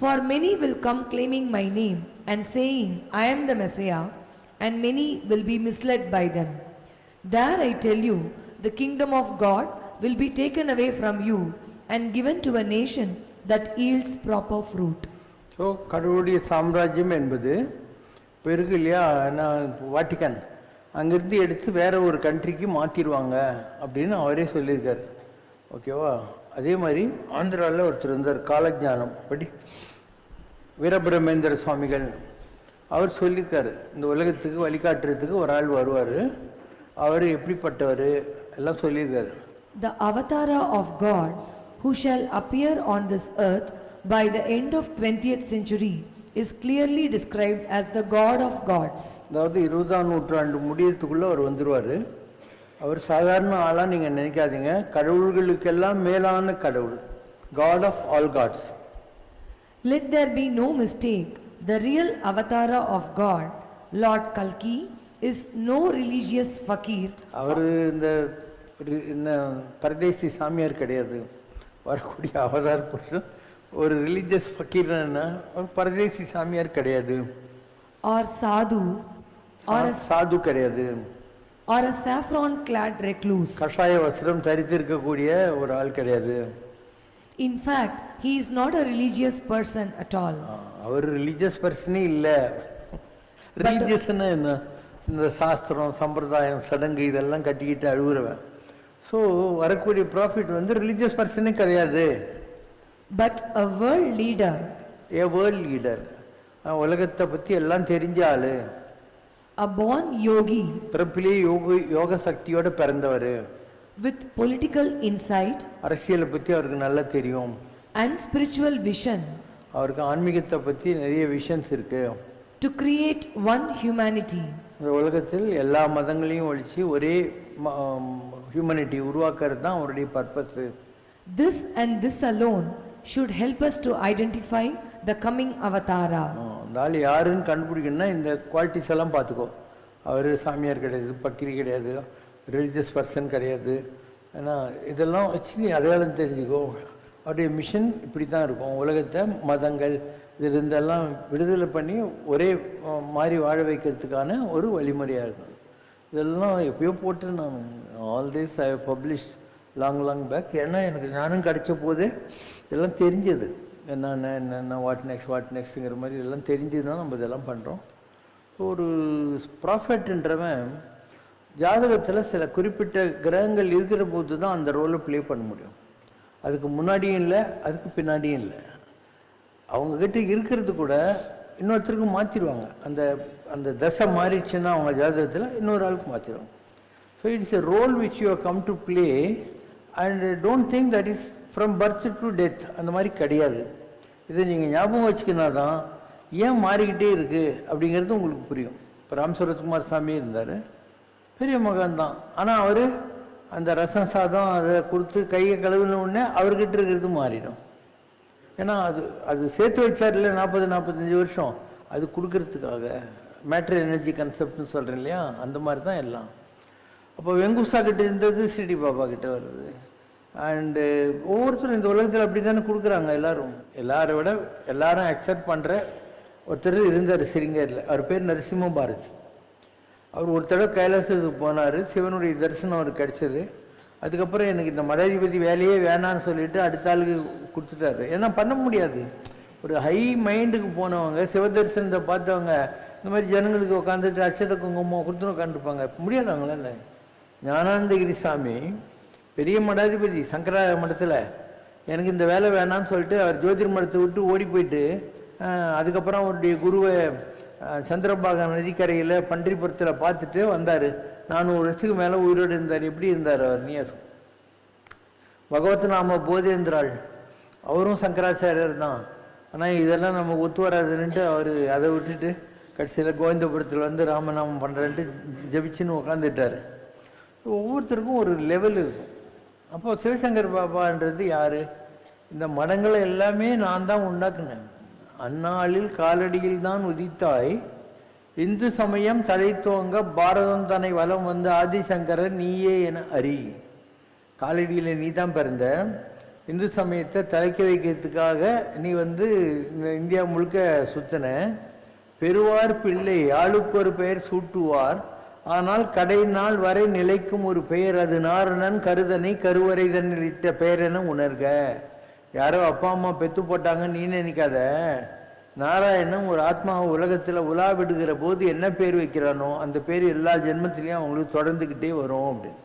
For many will come claiming my name and saying, I am the Messiah, and many will be misled by them. There I tell you, the kingdom of God will be taken away from you and given to a nation that yields proper fruit. So கடவுளுடைய சாம்ராஜ்யம் என்பது இப்போ இருக்கு இல்லையா, நான் Vatican அங்கேருந்து எடுத்து வேற ஒரு கண்ட்ரிக்கு மாற்றிடுவாங்க அப்படின்னு அவரே சொல்லியிருக்காரு. ஓகேவா? அதே மாதிரி ஆந்திராவில் ஒருத்தர் இருந்தார், காலஞானம் படி வீரபிரமேந்திர சுவாமிகள். அவர் சொல்லியிருக்காரு, இந்த உலகத்துக்கு வழிகாட்டுறதுக்கு ஒரு ஆள் வருவார், அவர் எப்படிப்பட்டவர் எல்லாம் சொல்லியிருக்காரு. The Avatara of God, who shall appear on this earth by the end of 20th century, is clearly described as the God of gods. அதாவது 20ஆம் நூற்றாண்டு முடியறதுக்குள்ள அவர் வந்துருவார். அவர் சாதாரண ஆளாக நீங்கள் நினைக்காதீங்க, கடவுள்களுக்கெல்லாம் மேலான கடவுள், God of all gods. Let there be no mistake, the real Avatara of God, Lord Kalki, is no religious fakir. அவர் இந்த பரதேசி சாமியார் கிடையாது. வரக்கூடிய அவதார புருஷன் ஒரு ரிலீஜியஸ் ஃபக்கீர்னா ஒரு பரதேசி சாமியார் கிடையாது. Or sadhu, or a சாது கிடையாது. or a saffron clad recluse. கஷாய வஸ்திரம் தரித்திருக்கக்கூடிய ஒரு ஆள் கிடையாது. In fact, he is not a religious person at all. அவர் ரிலீஜியஸ் பர்சனே இல்லை. ரிலீஜியஸ்னா என்ன? இந்த சாஸ்திரம் சம்பிரதாயம் சடங்கு இதெல்லாம் கட்டிக்கிட்டு அழுகுறவன். ஸோ வரக்கூடிய ப்ராஃபிட் ரிலீஜியஸ் பர்சனே கிடையாது. But a world leader. A world leader. உலகத்தை பற்றி எல்லாம் தெரிஞ்ச ஆளு. A born yogi. பிறப்பிலே யோக சக்தியோட பிறந்தவர். With political insight. அரசியலை பற்றி அவருக்கு நல்லா தெரியும். And spiritual vision. அவருக்கு ஆன்மீகத்தை பற்றி நிறைய விஷன்ஸ் இருக்கு. To create one humanity. இந்த உலகத்தில் எல்லா மதங்களையும் ஒழிச்சு ஒரே ஹியூமனிட்டி உருவாக்குறது தான் அவருடைய purpose. This and this alone should help us to identify the coming Avatara. இந்த ஆள் யாருன்னு கண்டுபிடிக்கணும்னா இந்த குவாலிட்டிஸ் எல்லாம் பார்த்துக்கோ. அவர் சாமியார் கிடையாது, பக்கிரி கிடையாது, ரிலீஜியஸ் பர்சன் கிடையாது. ஏன்னா இதெல்லாம் வச்சு நீ அடையாளம் தெரிஞ்சுக்கோ. அவருடைய மிஷன் இப்படி தான் இருக்கும். உலகத்தை மதங்கள் இதிலிருந்தெல்லாம் விடுதலை பண்ணி ஒரே மாதிரி வாழ வைக்கிறதுக்கான ஒரு வழிமுறையாக இருக்கும். இதெல்லாம் எப்பயோ போட்டு நான் all this I publish long back. ஏன்னா எனக்கு ஞானம் கிடைச்ச போதே இதெல்லாம் தெரிஞ்சது. என்னென்ன வாட் நெக்ஸ்ட்டுங்கிற மாதிரி எல்லாம் தெரிஞ்சது தான் நம்ம இதெல்லாம் பண்ணுறோம். ஒரு ப்ராஃபெட்ன்றவன் ஜாதகத்தில் சில குறிப்பிட்ட கிரகங்கள் இருக்கிற போது தான் அந்த ரோலை ப்ளே பண்ண முடியும். அதுக்கு முன்னாடியும் இல்லை, அதுக்கு பின்னாடியும் இல்லை. அவங்கக்கிட்ட இருக்கிறது கூட இன்னொருத்தருக்கு மாற்றிடுவாங்க. அந்த அந்த தசை மாறிடுச்சுன்னா அவங்க ஜாதகத்தில் இன்னொரு ஆளுக்கு மாற்றிடுவாங்க. So it's a role which you come to play and don't think that is from birth to death. அந்த மாதிரி கிடையாது. இதை நீங்கள் ஞாபகம் வச்சுக்கினா தான் ஏன் மாறிக்கிட்டே இருக்குது அப்படிங்கிறது உங்களுக்கு புரியும். இப்போ ராம்சரத்குமார் சாமி இருந்தார், பெரிய மகன் தான். ஆனால் அவர் அந்த ரசம் சாதம் அதை கொடுத்து கையை கழுவின உடனே அவர்கிட்ட இருக்கிறது மாறிடும். ஏன்னா அது சேர்த்து வச்சார் இல்லை 40-45 வருஷம் அது கொடுக்கறதுக்காக மேட்ரு எனர்ஜி கன்செப்ட்னு சொல்கிறேன் இல்லையா, அந்த மாதிரி தான் எல்லாம். அப்போ வெங்குசா கிட்ட இருந்தது ஷிரடி பாபா கிட்ட வருது. அண்டு ஒவ்வொருத்தரும் இந்த உலகத்தில் அப்படி தானே கொடுக்குறாங்க. எல்லாரை விட எல்லாரும் அக்செப்ட் பண்ணுற ஒருத்தர் இருந்தார் சிரிங்கரில். அவர் பேர் நரசிம்ம பாரதி. அவர் ஒரு தடவை கைலாசத்துக்கு போனார், சிவனுடைய தரிசனம் அவருக்கு கிடைச்சது. அதுக்கப்புறம் எனக்கு இந்த மடாதிபதி வேலையே வேணான்னு சொல்லிட்டு அடுத்த ஆளுக்கு கொடுத்துட்டாரு. ஏன்னா பண்ண முடியாது. ஒரு ஹை மைண்டுக்கு போனவங்க, சிவதரிசனத்தை பார்த்தவங்க இந்த மாதிரி ஜனங்களுக்கு உட்காந்துட்டு அச்சத குங்குமம் கொடுத்துன்னு உட்காந்துருப்பாங்க. முடியாது அவங்களால. ஞானானந்தகிரி சாமி பெரிய மடாதிபதி சங்கரா மடத்தில், எனக்கு இந்த வேலை வேணான்னு சொல்லிட்டு அவர் ஜோதிர் மடத்தை விட்டு ஓடி போயிட்டு அதுக்கப்புறம் அவருடைய குருவை சந்திரபாகா நதிக்கரையில் பன்றிபுரத்தில் பார்த்துட்டு வந்தார். 400 வருஷத்துக்கு மேலே உயிரோடு இருந்தார். எப்படி இருந்தார் அவர்? நியர் பகவத் நாம போதேந்திராள், அவரும் சங்கராச்சாரியர் தான். ஆனால் இதெல்லாம் நமக்கு ஒத்து வராதுன்ட்டு அவர் அதை விட்டுட்டு கடைசியில் கோவிந்தபுரத்தில் வந்து ராமநாமம் பண்ணுறேன்ட்டு ஜபிச்சுன்னு உட்காந்துட்டார். ஒவ்வொருத்தருக்கும் ஒரு லெவல் இருக்கும். அப்போது சிவசங்கர் பாபான்றது யார்? இந்த மடங்களை எல்லாமே நான் தான் உண்டாக்குனேன். அந்நாளில் காலடியில் தான் உதித்தாய், இந்து சமயம் தலை துவங்க பாரதம் தன்னை வலம் வந்து ஆதிசங்கரர் நீயே என அறி. காலடியில் நீ தான் பிறந்த, இந்து சமயத்தை தலைக்க வைக்கிறதுக்காக நீ வந்து இந்தியா முழுக்க சுத்தின. பெறுவார் பிள்ளை ஆளுக்கு ஒரு பெயர் சூட்டுவார், ஆனால் கடை நாள் வரை நிலைக்கும் ஒரு பெயர், அது நாரணன் கருதனை கருவறை தன்னில் இட்ட பெயர் என உணர்க. யாரோ அப்பா அம்மா பெத்து போட்டாங்க நீ நினைக்காத. நாராயணன் ஒரு ஆத்மாவை உலகத்தில் உலா விடுகிற போது என்ன பேர் வைக்கிறானோ அந்த பேர் எல்லா ஜென்மத்திலையும் அவங்களுக்கு தொடர்ந்துக்கிட்டே வரும் அப்படின்னு.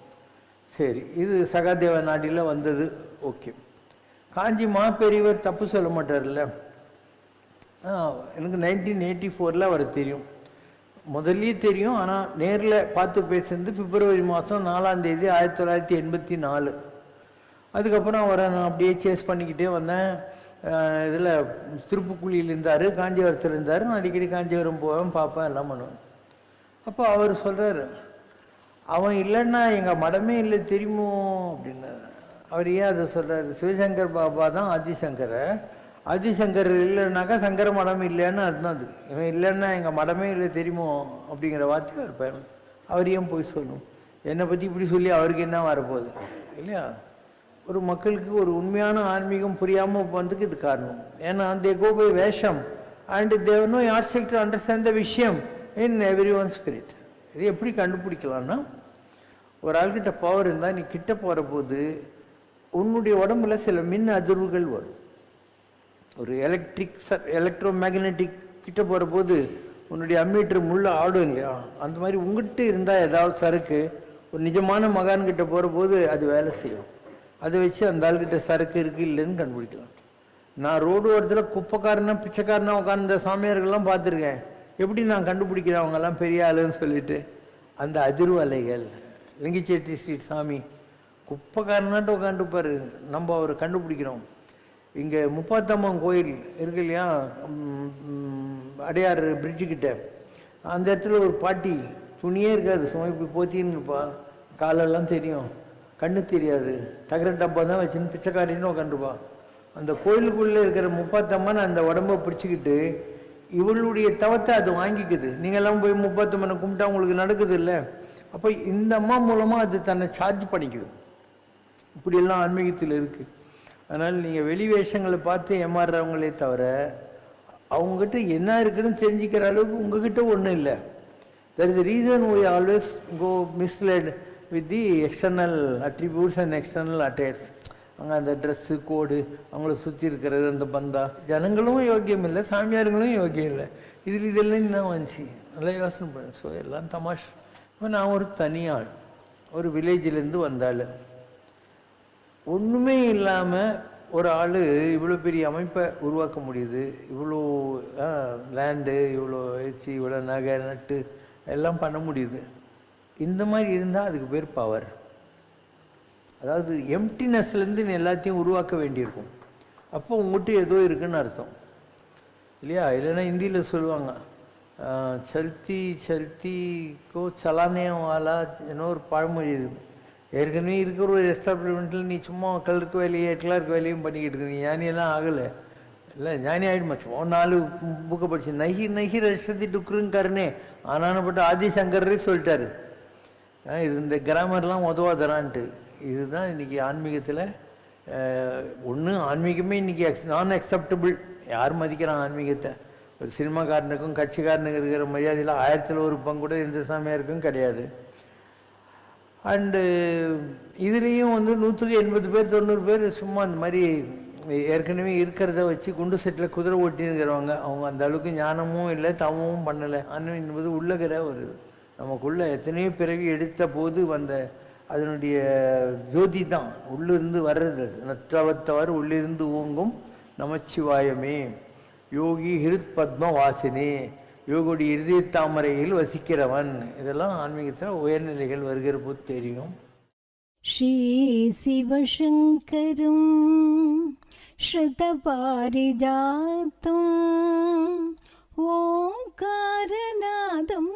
சரி, இது சகாதேவ நாட்டில் வந்தது. ஓகே. காஞ்சி மாப்பெரியவர் தப்பு சொல்ல மாட்டார்ல. எனக்கு 1984 அவர் தெரியும், முதல்லயே தெரியும். ஆனால் நேரில் பார்த்து பேசுறது பிப்ரவரி மாதம் 4ஆம் தேதி 1984. அதுக்கப்புறம் அவரை நான் அப்படியே சேஸ் பண்ணிக்கிட்டே வந்தேன். இதில் திருப்புக்குழியில் இருந்தார், காஞ்சிபுரத்தில் இருந்தார். நான் அடிக்கடி காஞ்சிபுரம் போவேன், பார்ப்பேன், எல்லாம் பண்ணுவேன். அப்போ அவர் சொல்கிறார், அவன் இல்லைன்னா எங்கள் மடமே இல்லை தெரியுமோ அப்படின்னாரு. அவர் ஏன் அதை சொல்கிறார்? சிவசங்கர் பாபா தான் ஆதிசங்கரை. ஆதிசங்கர் இல்லைன்னாக்கா சங்கர மடம் இல்லைன்னு அர்த்தம். அது இவன் இல்லைன்னா எங்கள் மடமே இல்லை தெரியுமோ அப்படிங்கிற வார்த்தை அவர் பயன். அவர் ஏன் போய் சொல்லணும்? என்னை பற்றி இப்படி சொல்லி அவருக்கு என்ன வரப்போகுது இல்லையா? ஒரு மக்களுக்கு ஒரு உண்மையான ஆன்மீகம் புரியாமல் போனதுக்கு இது காரணம். ஏன்னா தே கோ பை வேஷம் அண்ட் தேவ் நோ யார்செக் டு அண்டர்ஸ்டாண்ட் த விஷயம் இன் எவ்ரி ஒன் ஸ்பிரிட். இது எப்படி கண்டுபிடிக்கலாம்னா, ஒரு ஆள்கிட்ட பவர் இருந்தால் நீ கிட்ட போகிற போது உன்னுடைய உடம்புல சில மின் அதிர்வுகள் வரும். ஒரு எலக்ட்ரோ மேக்னெட்டிக் கிட்ட போகிற போது உன்னுடைய அம்மீட்டர் முள்ள ஆடும் இல்லையா? அந்த மாதிரி உங்ககிட்ட இருந்தால் ஏதாவது சரக்கு ஒரு நிஜமான மகான்கிட்ட போகிற போது அது வேலை செய்யும். அதை வச்சு அந்த ஆள்கிட்ட சரக்கு இருக்குது இல்லைன்னு கண்டுபிடிக்கலாம். நான் ரோடு ஓரத்தில் குப்பைக்காரனா பிச்சைக்காரனா உட்கார்ந்த சாமியார்கள்லாம் பார்த்துருக்கேன். எப்படி நான் கண்டுபிடிக்கிறேன் அவங்கெல்லாம் பெரிய ஆளுன்னு சொல்லிட்டு? அந்த அதிர்வு அலைகள். லிங்கிச்சேட்டி ஸ்ட்ரீட் சாமி குப்பைக்காரனாட்டு உட்காந்துப்பார், நம்ம அவரை கண்டுபிடிக்கிறோம். இங்கே முப்பாத்தம்மன் கோயில் இருக்கு இல்லையா, அடையார் பிரிட்ஜுக்கிட்ட, அந்த இடத்துல ஒரு பாட்டி துணியே இருக்காது, சும்மா இப்படி போத்தின்னு இருப்பா, காலெல்லாம் தெரியும், கண்ணு தெரியாது, தகர டப்பா தான் வச்சுன்னு பிச்சைக்காரின்னு உட்காந்துருப்பா. அந்த கோயிலுக்குள்ளே இருக்கிற முப்பாத்தம்மன் அந்த உடம்பை பிடிச்சிக்கிட்டு இவளுடைய தவத்தை அது வாங்கிக்குது. நீங்கள்லாம் போய் முப்பாத்தம்மனை கும்பிட்டா உங்களுக்கு நடக்குது இல்லை? அப்போ இந்த அம்மா மூலமாக அது தன்னை சார்ஜ் பண்ணிக்குது. இப்படியெல்லாம் ஆன்மீகத்தில் இருக்குது. அதனால் நீங்கள் வெளி வேஷங்களை பார்த்து ஏமாறுறவங்களே தவிர அவங்ககிட்ட என்ன இருக்குன்னு தெரிஞ்சுக்கிற அளவுக்கு உங்ககிட்ட ஒன்றும் இல்லை. That is the reason we always go misled with the external attributes and external attires. அங்கே அந்த ட்ரெஸ்ஸு கோடு அவங்கள சுற்றி இருக்கிறது அந்த பந்தா, ஜனங்களும் யோக்கியம் இல்லை, சாமியார்களும் யோக்கியம் இல்லை. இதெல்லாம் என்ன வந்துச்சு? நல்லா யோசனை பண்ணேன். ஸோ எல்லாம் தமாஷ். இப்போ நான் ஒரு தனியாள், ஒரு வில்லேஜிலேருந்து வந்தாள், ஒன்றுமே இல்லாமல் ஒரு ஆள் இவ்வளோ பெரிய அமைப்பை உருவாக்க முடியுது. இவ்வளோ லேண்டு, இவ்வளோ வச்சு, இவ்வளோ நகை நட்டு எல்லாம் பண்ண முடியுது. இந்த மாதிரி இருந்தால் அதுக்கு பேர் பவர். அதாவது எம்டினஸ்லேருந்து எல்லாத்தையும் உருவாக்க வேண்டியிருக்கும். அப்போ உங்கள்கிட்ட ஏதோ இருக்குன்னு அர்த்தம் இல்லையா? இல்லைன்னா ஹிந்தியில் சொல்லுவாங்க, சல்தி சல்திக்கோ சலானே வாலா, என்ன ஒரு பழமொழி இருக்குது. ஏற்கனவே இருக்கிற ஒரு எஸ்டாப்ளிஷ்மெண்ட்டில் நீ சும்மா கிளர்க்கு வேலையும் பண்ணிக்கிட்டு இருக்க, நீ ஞானியெல்லாம் ஆகலை, இல்லை ஞானி ஆகிடுமா சும்மா 4 புக்கை படிச்சு நகி நகி ரசதி டுக்குருங்காருன்னே ஆனானப்பட்ட ஆதிசங்கரே சொல்லிட்டாரு. இது இந்த கிராமர்லாம் உதவாதரான்ட்டு. இதுதான் இன்றைக்கி ஆன்மீகத்தில் ஒன்று. ஆன்மீகமே இன்றைக்கி நான் அக்செப்டபிள். யார் மதிக்கிறான் ஆன்மீகத்தை? ஒரு சினிமாக்காரனுக்கும் கட்சிக்காரனுக்கு இருக்கிற மரியாதையில் 1000ல் 1 பங்கு கூட எந்த சாமியாருக்கும் கிடையாது. அண்டு இதுலேயும் 100க்கு 80 பேர் 90 பேர் சும்மா அந்த மாதிரி ஏற்கனவே இருக்கிறத வச்சு குண்டு செட்டில் குதிரை ஓட்டின்னு அவங்க அந்த அளவுக்கு ஞானமும் இல்லை, தவமும் பண்ணலை. ஆனால் என்பது உள்ளகிற ஒரு நமக்குள்ள எத்தனையோ பிறவி எடுத்த போது வந்த அதனுடைய ஜோதி தான் உள்ளிருந்து வர்றது. நற்றவத்தவர் உள்ளிருந்து ஓங்கும் நமச்சிவாயமே யோகி ஹிருத் பத்ம வாசினே யோகுடைய இறுதி தாமரையில் வசிக்கிறவன். இதெல்லாம் ஆன்மீகத்தில் உயர்நிலைகள் வருகிற போது தெரியும். ஸ்ரீ சிவசங்கரம் ஸ்ருத பாரிஜாத்தம் ஓங்காரநாதம்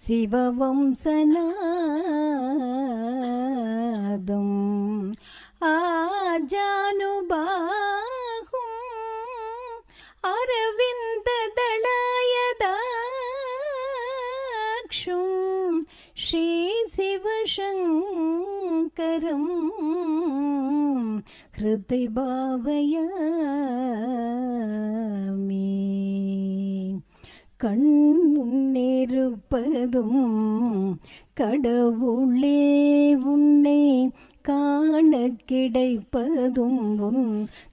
சிவவம்சநாதம் ஆஜானுபாகும் அரவிந்த தளயதாக்ஷும் ஸ்ரீ சிவசங்கரம் ஹிருதி பாவயாமி. கண் முன்னேறுப்பதும் கடவுளே உன்னை காண கிடைப்பதும் உன்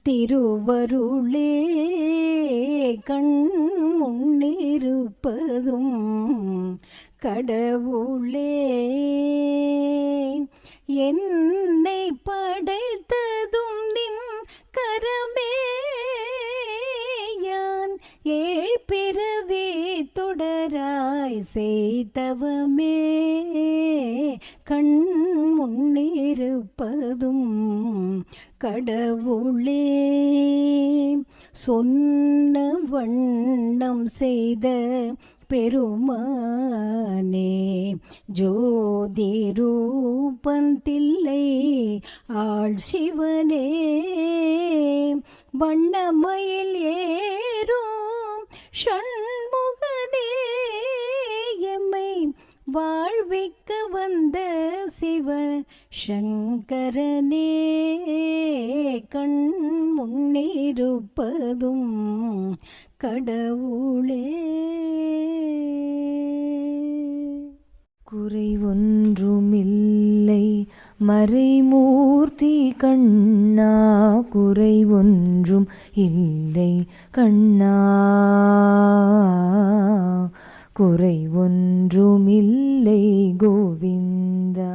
திருவருளே. கண் முன்னேறுப்பதும் கடவுளே என்னை படைத்ததும் நின் கரமே. யான் ஏழ்பிறவி தொடராய் செய்தவமே. கண் முன்னிருப்பதும் கடவுளே சொன்ன வண்ணம் செய்த பெருமானே. ஜோதி ரூபந்தில்லை ஆள் சிவனே. வண்ணமயில் ஏறும் ஷண்முகனே. எம்மை வாழ்விக்க வந்த சிவ சங்கரனே. கண் முன்னிருப்பதும் கடவுளே. குறை ஒன்றுமில்லை மறைமூர்த்தி கண்ணா. குறை ஒன்றும் இல்லை கண்ணா. குறை ஒன்றுமில்லை கோவிந்தா.